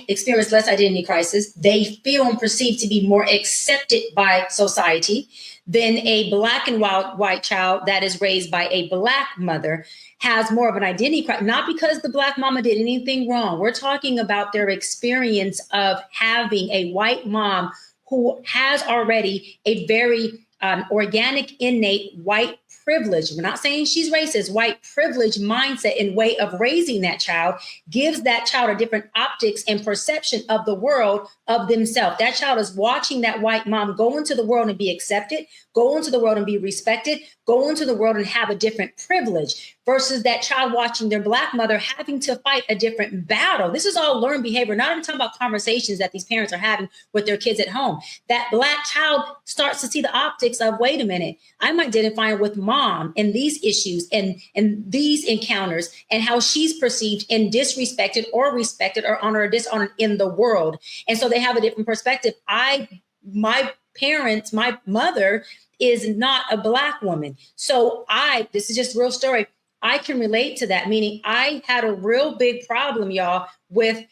experience less identity crisis. They feel and perceive to be more accepted by society than a black and white child that is raised by a black mother has more of an identity crisis, not because the black mama did anything wrong. We're talking about their experience of having a white mom who has already a very organic, innate white privilege. We're not saying she's racist. White privilege mindset and way of raising that child gives that child a different optics and perception of the world, of themselves. That child is watching that white mom go into the world and be accepted, go into the world and be respected, go into the world and have a different privilege, versus that child watching their black mother having to fight a different battle. This is all learned behavior, not even talking about conversations that these parents are having with their kids at home. That black child starts to see the optics of, wait a minute, I'm identifying with mom and these issues and these encounters and how she's perceived and disrespected or respected or honored or dishonored in the world. And so they have a different perspective. My mother is not a black woman. So this is just a real story. I can relate to that, meaning I had a real big problem, y'all, with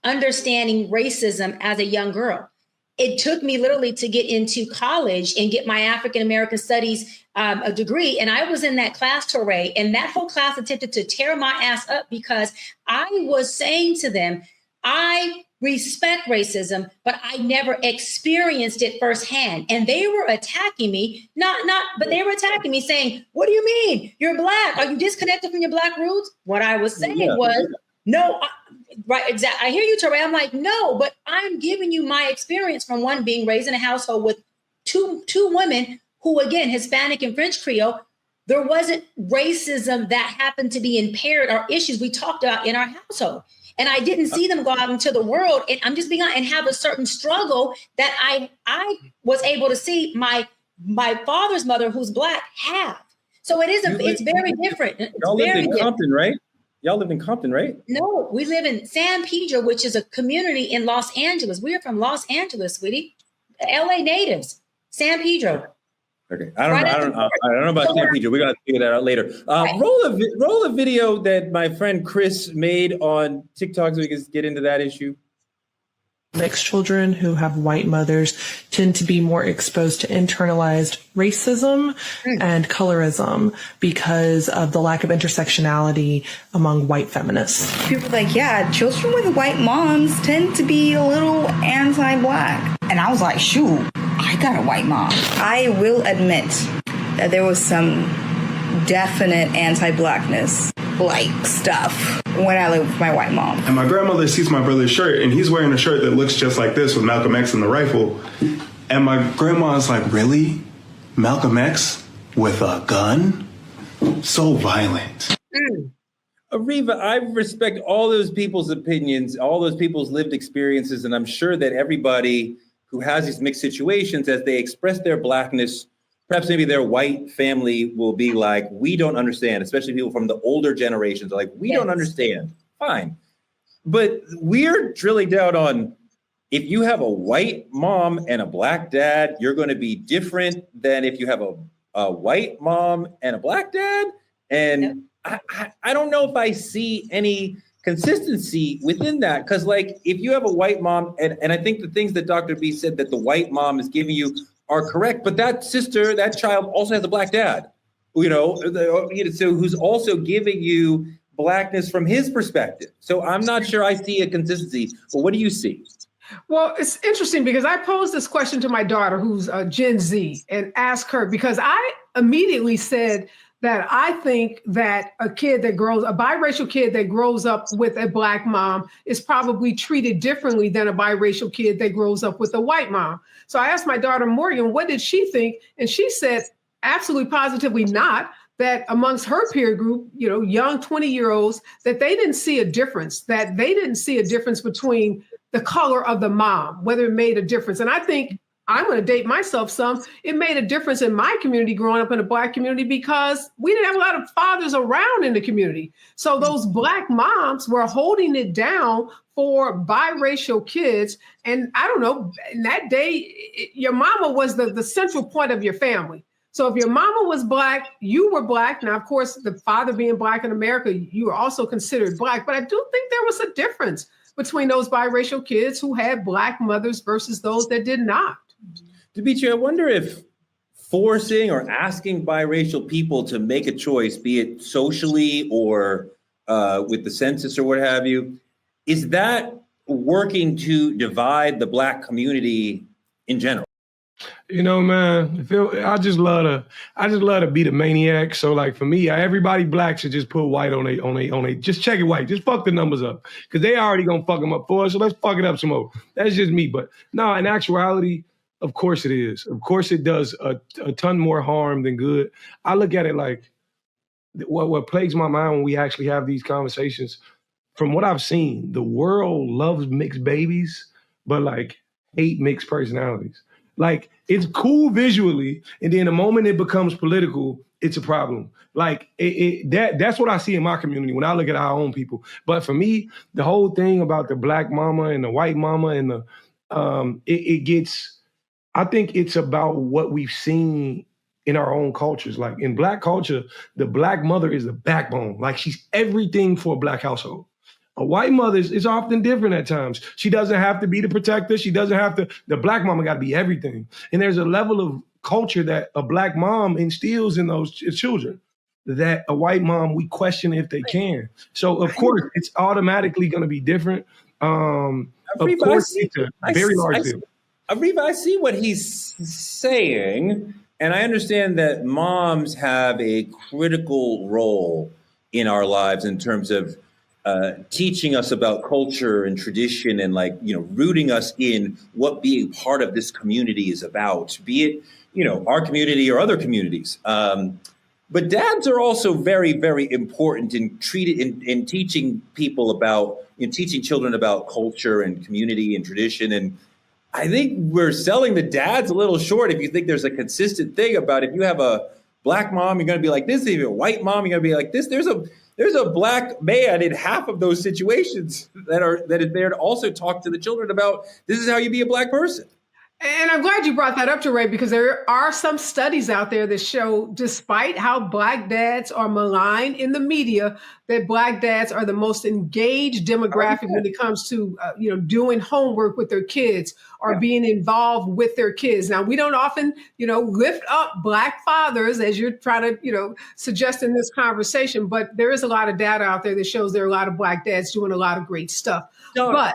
understanding racism as a young girl. It took me literally to get into college and get my African American studies a degree. And I was in that class, Touré, and that whole class attempted to tear my ass up because I was saying to them, I respect racism, but I never experienced it firsthand. And they were attacking me, but they were attacking me saying, what do you mean? You're Black. Are you disconnected from your Black roots? What I was saying was, no, right, exactly. I hear you, Teray. I'm like, no, but I'm giving you my experience from one, being raised in a household with two women who, again, Hispanic and French Creole. There wasn't racism that happened to be impaired or issues we talked about in our household. And I didn't see them go out into the world, and I'm just being honest, and have a certain struggle that I was able to see my father's mother, who's Black, have. So it's very different. Y'all lived in Compton, right? Y'all live in Compton, right? No, we live in San Pedro, which is a community in Los Angeles. We are from Los Angeles, sweetie. LA natives, San Pedro. Okay, I don't know about San Pedro. We gotta figure that out later. Roll a video that my friend Chris made on TikTok so we can get into that issue. Mixed children who have white mothers tend to be more exposed to internalized racism and colorism because of the lack of intersectionality among white feminists. People are like, yeah, children with white moms tend to be a little anti-Black. And I was like, shoot, I got a white mom. I will admit that there was some definite anti-Blackness like stuff when I lived with my white mom. And my grandmother sees my brother's shirt, and he's wearing a shirt that looks just like this with Malcolm X and the rifle. And my grandma's like, really? Malcolm X with a gun? So violent. Ariva, I respect all those people's opinions, all those people's lived experiences, and I'm sure that everybody who has these mixed situations, as they express their Blackness, perhaps maybe their white family will be like, we don't understand, especially people from the older generations are like, we don't understand. Fine. But we're drilling down on, if you have a white mom and a Black dad, you're going to be different than if you have a white mom and a Black dad. And I don't know if I see any consistency within that. Because like, if you have a white mom, and I think the things that Dr. B said that the white mom is giving you are correct, but that child also has a Black dad, so who's also giving you Blackness from his perspective. So I'm not sure I see a consistency, but what do you see? Well, it's interesting because I posed this question to my daughter, who's Gen Z, and asked her, because I immediately said that I think that a biracial kid that grows up with a Black mom is probably treated differently than a biracial kid that grows up with a white mom. So I asked my daughter, Morgan, what did she think? And she said, absolutely positively not, that amongst her peer group, young 20-year-olds, that they didn't see a difference, between the color of the mom, whether it made a difference. And I think, I'm going to date myself some, it made a difference in my community growing up in a Black community because we didn't have a lot of fathers around in the community. So those Black moms were holding it down for biracial kids. And I don't know, in that day, your mama was the central point of your family. So if your mama was Black, you were Black. Now, of course, the father being Black in America, you were also considered Black. But I do think there was a difference between those biracial kids who had Black mothers versus those that did not. Dimitri, I wonder if forcing or asking biracial people to make a choice, be it socially or with the census or what have you, is that working to divide the Black community in general? Man, I just love to be the maniac. So like for me, everybody Black should just put white on they, just check it white. Just fuck the numbers up because they already gonna fuck them up for us. So let's fuck it up some more. That's just me. But no, in actuality, of course it is. Of course it does a ton more harm than good. I look at it like what plagues my mind when we actually have these conversations. From what I've seen, the world loves mixed babies, but like hate mixed personalities. Like it's cool visually, and then the moment it becomes political, it's a problem. Like that's what I see in my community when I look at our own people. But for me, the whole thing about the Black mama and the white mama and the I think it's about what we've seen in our own cultures. Like in Black culture, the Black mother is the backbone. Like she's everything for a Black household. A white mother is often different at times. She doesn't have to be the protector. She doesn't have to, the Black mama got to be everything. And there's a level of culture that a Black mom instills in those children that a white mom, we question if they can. So of course, it's automatically going to be different. of Ariva, course, it's a very large deal. Ariva, I see what he's saying, and I understand that moms have a critical role in our lives in terms of teaching us about culture and tradition and rooting us in what being part of this community is about, be it, our community or other communities. But dads are also very, very important in teaching people about, teaching children about culture and community and tradition. And I think we're selling the dads a little short if you think there's a consistent thing about if you have a black mom, you're going to be like this. If you have a white mom, you're going to be like this. There's a black man in half of those situations that is there to also talk to the children about this is how you be a black person. And I'm glad you brought that up, Teray, because there are some studies out there that show, despite how Black dads are maligned in the media, that Black dads are the most engaged demographic when it comes to, doing homework with their kids or being involved with their kids. Now, we don't often, lift up Black fathers as you're trying to, suggest in this conversation, but there is a lot of data out there that shows there are a lot of Black dads doing a lot of great stuff. But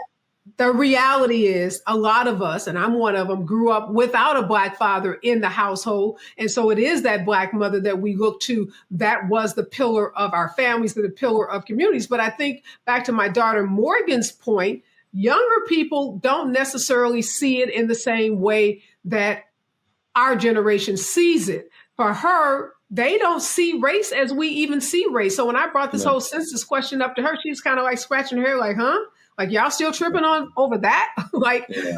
the reality is a lot of us, and I'm one of them, grew up without a Black father in the household. And so it is that Black mother that we look to that was the pillar of our families, the pillar of communities. But I think back to my daughter Morgan's point, younger people don't necessarily see it in the same way that our generation sees it. For her, they don't see race as we even see race. So when I brought this whole census question up to her, she's kind of like scratching her hair like, huh? Like, y'all still tripping on over that?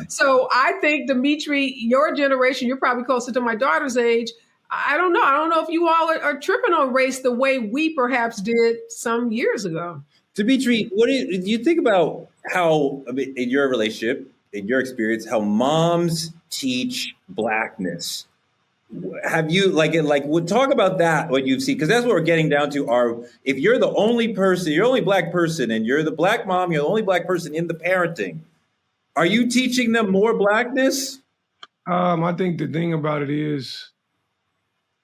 So I think, Dimitri, your generation, you're probably closer to my daughter's age. I don't know. I don't know if you all are tripping on race the way we perhaps did some years ago. Dimitri, what do you think about how, in your relationship, in your experience, how moms teach Blackness? Have you talk about that, what you've seen, because that's what we're getting down to. If you're the only person, you're the only Black person, and you're the Black mom, you're the only Black person in the parenting, are you teaching them more Blackness? I think the thing about it is,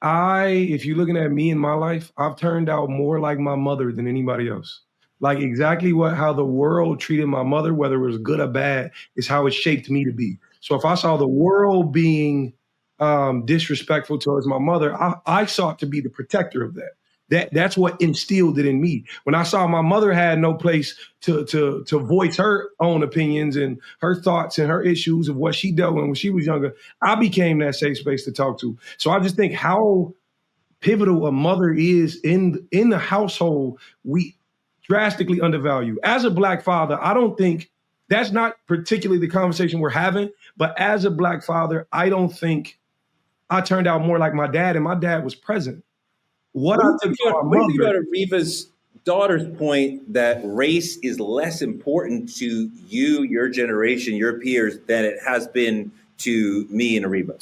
if you're looking at me in my life, I've turned out more like my mother than anybody else. Like exactly how the world treated my mother, whether it was good or bad, is how it shaped me to be. So if I saw the world being disrespectful towards my mother, I sought to be the protector of that. That's what instilled it in me. When I saw my mother had no place to voice her own opinions and her thoughts and her issues of what she dealt with when she was younger, I became that safe space to talk to. So I just think how pivotal a mother is in the household, we drastically undervalue. As a Black father, I don't think that's not particularly the conversation we're having, but as a Black father, I don't think I turned out more like my dad, and my dad was present. What do you think about Ariva's daughter's point that race is less important to you, your generation, your peers, than it has been to me and Ariva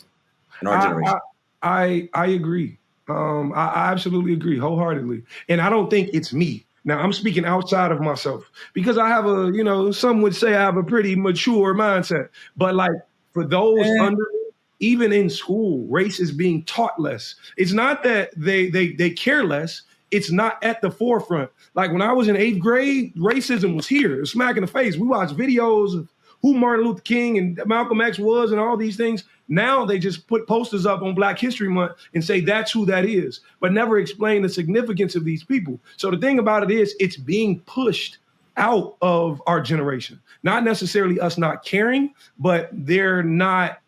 in our generation? I agree. I absolutely agree wholeheartedly. And I don't think it's me. Now, I'm speaking outside of myself because I have some would say I have a pretty mature mindset. But like for those under me, even in school, race is being taught less. It's not that they care less. It's not at the forefront. Like when I was in 8th grade, racism was here. It was smack in the face. We watched videos of who Martin Luther King and Malcolm X was and all these things. Now they just put posters up on Black History Month and say that's who that is, but never explain the significance of these people. So the thing about it is it's being pushed out of our generation. Not necessarily us not caring, but they're not.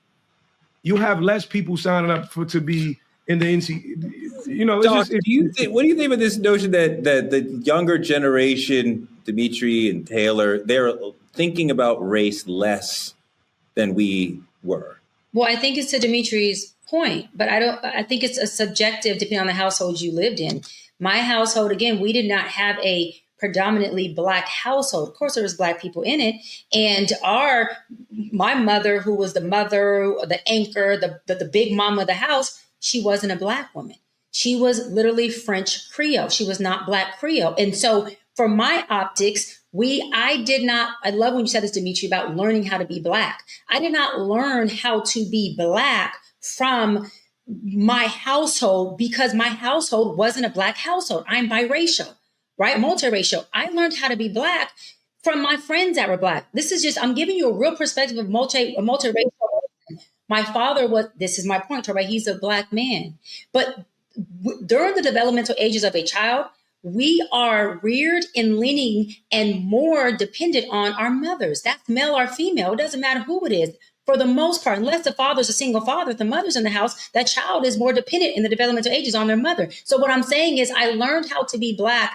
You have less people signing up to be in the NC. Doc, what do you think of this notion that the younger generation, Dimitri and Taylor, they're thinking about race less than we were? Well, I think it's to Dimitri's point, but I think it's a subjective depending on the household you lived in. My household, again, we did not have a predominantly Black household. Of course, there was Black people in it. And my mother, who was the mother, the anchor, the big mama of the house, she wasn't a Black woman. She was literally French Creole. She was not Black Creole. And so for my optics, I love when you said this, Dimitri, about learning how to be Black. I did not learn how to be Black from my household because my household wasn't a Black household. I'm biracial, right? Multiracial. I learned how to be Black from my friends that were Black. This is just, I'm giving you a real perspective of multiracial. My father was, this is my point, right? He's a Black man. But during the developmental ages of a child, we are reared and leaning and more dependent on our mothers. That's male or female. It doesn't matter who it is. For the most part, unless the father's a single father, if the mother's in the house, that child is more dependent in the developmental ages on their mother. So what I'm saying is I learned how to be Black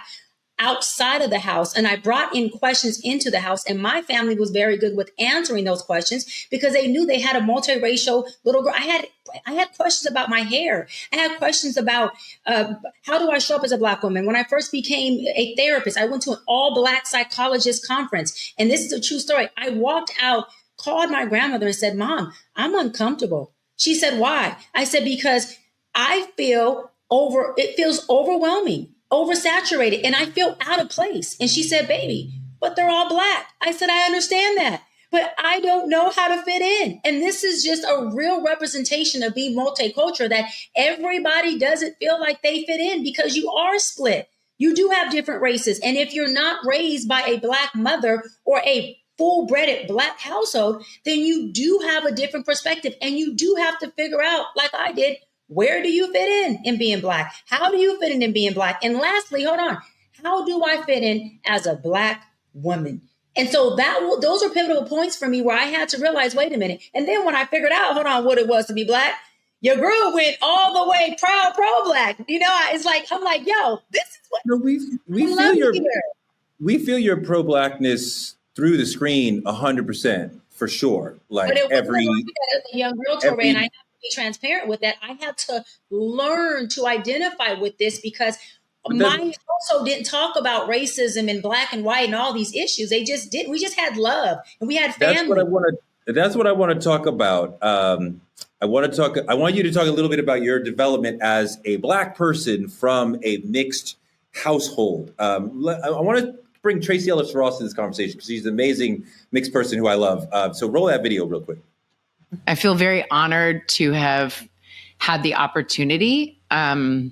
outside of the house, and I brought in questions into the house, and my family was very good with answering those questions because they knew they had a multiracial little girl. I had questions about my hair. I had questions about how do I show up as a Black woman. When I first became a therapist, I went to an all Black psychologist conference, and this is a true story. I walked out, called my grandmother and said, "Mom, I'm uncomfortable." She said, "Why?" I said, "Because it feels overwhelming, oversaturated, and I feel out of place." And she said, "Baby, but they're all Black." I said, "I understand that, but I don't know how to fit in." And this is just a real representation of being multicultural, that everybody doesn't feel like they fit in because you are split. You do have different races. And if you're not raised by a Black mother or a full-bred Black household, then you do have a different perspective. And you do have to figure out, like I did, where do you fit in being Black? How do you fit in being Black? And lastly, hold on, how do I fit in as a Black woman? And so those are pivotal points for me where I had to realize, wait a minute. And then when I figured out, hold on, what it was to be Black, your girl went all the way proud pro-Black. You know, it's like, I'm like, yo, this is what we feel your pro-Blackness through the screen 100% for sure. Like as a young girl, Torre, and I have to be transparent with that. I had to learn to identify with this because my household didn't talk about racism and Black and white and all these issues. They just didn't. We just had love and we had family. That's what I want to talk about. I want you to talk a little bit about your development as a Black person from a mixed household. I want to bring Tracy Ellis Ross in this conversation because she's an amazing mixed person who I love. So roll that video real quick. I feel very honored to have had the opportunity to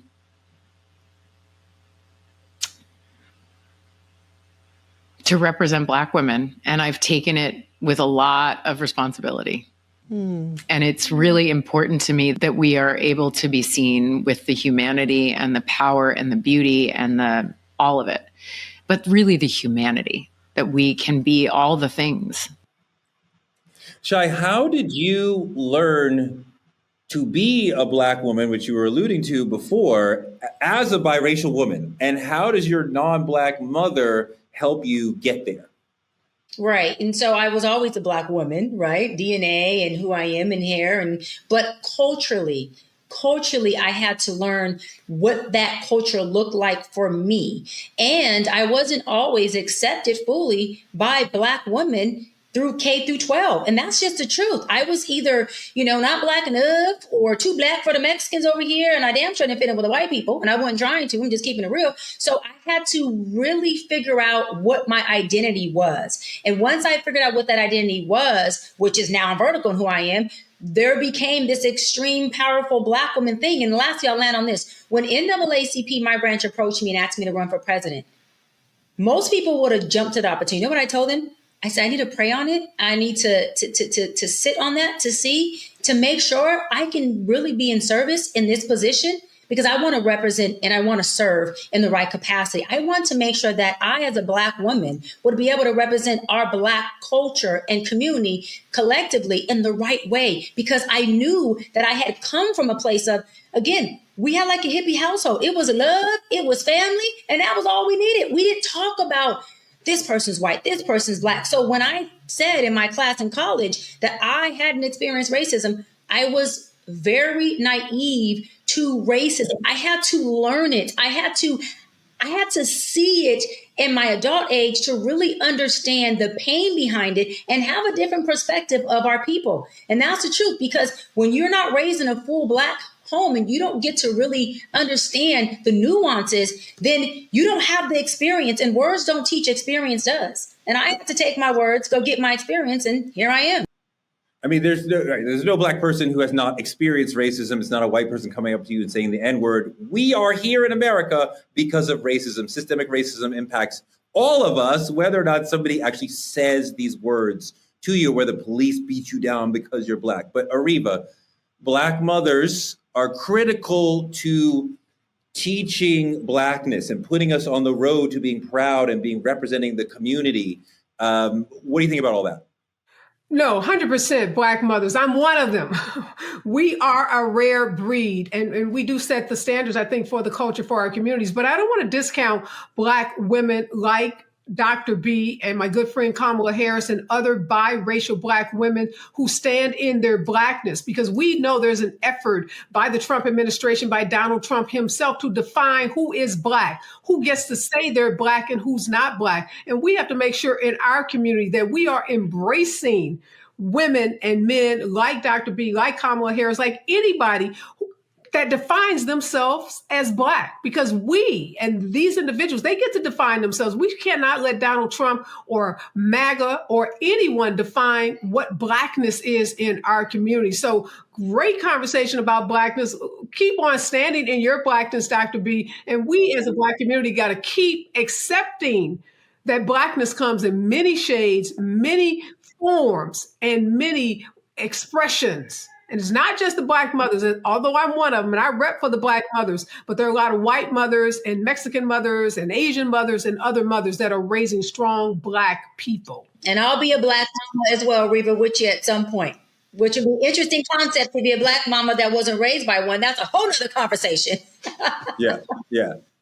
represent Black women, and I've taken it with a lot of responsibility. And it's really important to me that we are able to be seen with the humanity and the power and the beauty and all of it, but really the humanity, that we can be all the things. Shai, how did you learn to be a Black woman, which you were alluding to before, as a biracial woman? And how does your non-Black mother help you get there? Right. And so I was always a Black woman, right? DNA and who I am and hair. But culturally, I had to learn what that culture looked like for me. And I wasn't always accepted fully by Black women through K through 12. And that's just the truth. I was either, not Black enough or too Black for the Mexicans over here. And I damn sure didn't fit in with the white people. And I wasn't trying to. I'm just keeping it real. So I had to really figure out what my identity was. And once I figured out what that identity was, which is now I'm vertical in who I am, there became this extreme, powerful Black woman thing. And lastly, I'll land on this. When NAACP, my branch, approached me and asked me to run for president, most people would have jumped to the opportunity. You know what I told them? I said, I need to pray on it. I need to sit on that, to make sure I can really be in service in this position, because I want to represent and I want to serve in the right capacity. I want to make sure that I, as a Black woman, would be able to represent our Black culture and community collectively in the right way, because I knew that I had come from a place of, again, we had like a hippie household. It was love, it was family, and that was all we needed. We didn't talk about this person's white, this person's Black. So when I said in my class in college that I hadn't experienced racism, I was very naive to racism. I had to learn it. I had to see it in my adult age to really understand the pain behind it and have a different perspective of our people. And that's the truth, because when you're not raised in a full Black home and you don't get to really understand the nuances, then you don't have the experience, and words don't teach, experience does. And I have to take my words, go get my experience, and here I am. I mean, there's no Black person who has not experienced racism. It's not a white person coming up to you and saying the N-word. We are here in America because of racism. Systemic racism impacts all of us, whether or not somebody actually says these words to you, where the police beat you down because you're Black. But Ariva, Black mothers are critical to teaching Blackness and putting us on the road to being proud and being representing the community. What do you think about all that? No, 100% Black mothers. I'm one of them. We are a rare breed, and we do set the standards, I think, for the culture for our communities. But I don't want to discount Black women like Dr. B and my good friend Kamala Harris and other biracial Black women who stand in their Blackness, because we know there's an effort by the Trump administration, by Donald Trump himself, to define who is Black, who gets to say they're Black and who's not Black. And we have to make sure in our community that we are embracing women and men like Dr. B, like Kamala Harris, like anybody that defines themselves as Black, because we and these individuals, they get to define themselves. We cannot let Donald Trump or MAGA or anyone define what Blackness is in our community. So great conversation about Blackness. Keep on standing in your Blackness, Dr. B. And we as a Black community got to keep accepting that Blackness comes in many shades, many forms, and many expressions. And it's not just the Black mothers, although I'm one of them, and I rep for the Black mothers, but there are a lot of white mothers and Mexican mothers and Asian mothers and other mothers that are raising strong Black people. And I'll be a Black mama as well, Reva, with you at some point, which would be an interesting concept to be a Black mama that wasn't raised by one. That's a whole other conversation. Yeah.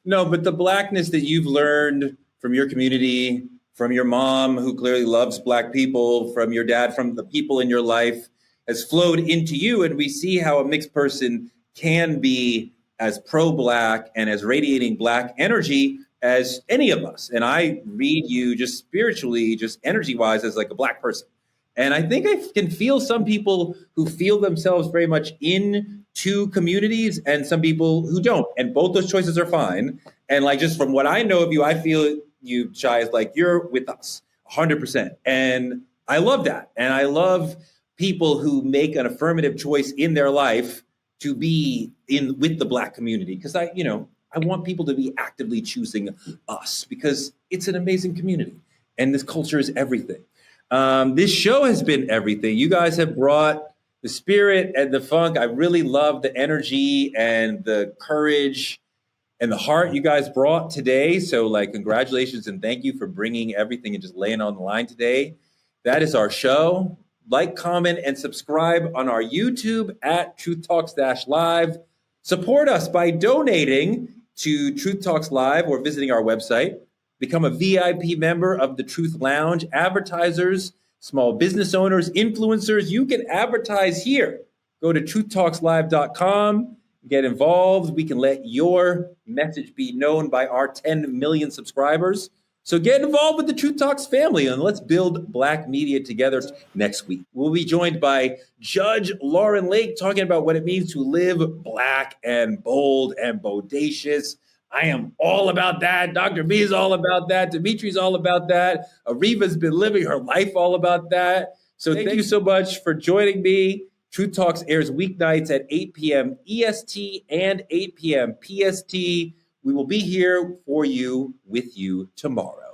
No, but the Blackness that you've learned from your community, from your mom, who clearly loves Black people, from your dad, from the people in your life, has flowed into you. And we see how a mixed person can be as pro-Black and as radiating Black energy as any of us. And I read you just spiritually, just energy-wise, as like a Black person. And I think I can feel some people who feel themselves very much into communities and some people who don't. And both those choices are fine. And like, just from what I know of you, I feel you, Shai, is like, you're with us 100%. And I love that. And I love people who make an affirmative choice in their life to be in with the Black community. Because I want people to be actively choosing us, because it's an amazing community and this culture is everything. This show has been everything. You guys have brought the spirit and the funk. I really love the energy and the courage and the heart you guys brought today. So like, congratulations and thank you for bringing everything and just laying on the line today. That is our show. Like, comment, and subscribe on our YouTube at Truth Talks Live. Support us by donating to Truth Talks Live or visiting our website. Become a VIP member of the Truth Lounge. Advertisers, small business owners, influencers, you can advertise here. Go to truthtalkslive.com. Get involved. We can let your message be known by our 10 million subscribers. So get involved with the Truth Talks family and let's build Black media together. Next week, we'll be joined by Judge Lauren Lake talking about what it means to live Black and bold and bodacious. I am all about that. Dr. B is all about that. Dimitri's all about that. Ariva's been living her life all about that. So thank you so much for joining me. Truth Talks airs weeknights at 8 p.m. EST and 8 p.m. PST. We will be here for you, with you tomorrow.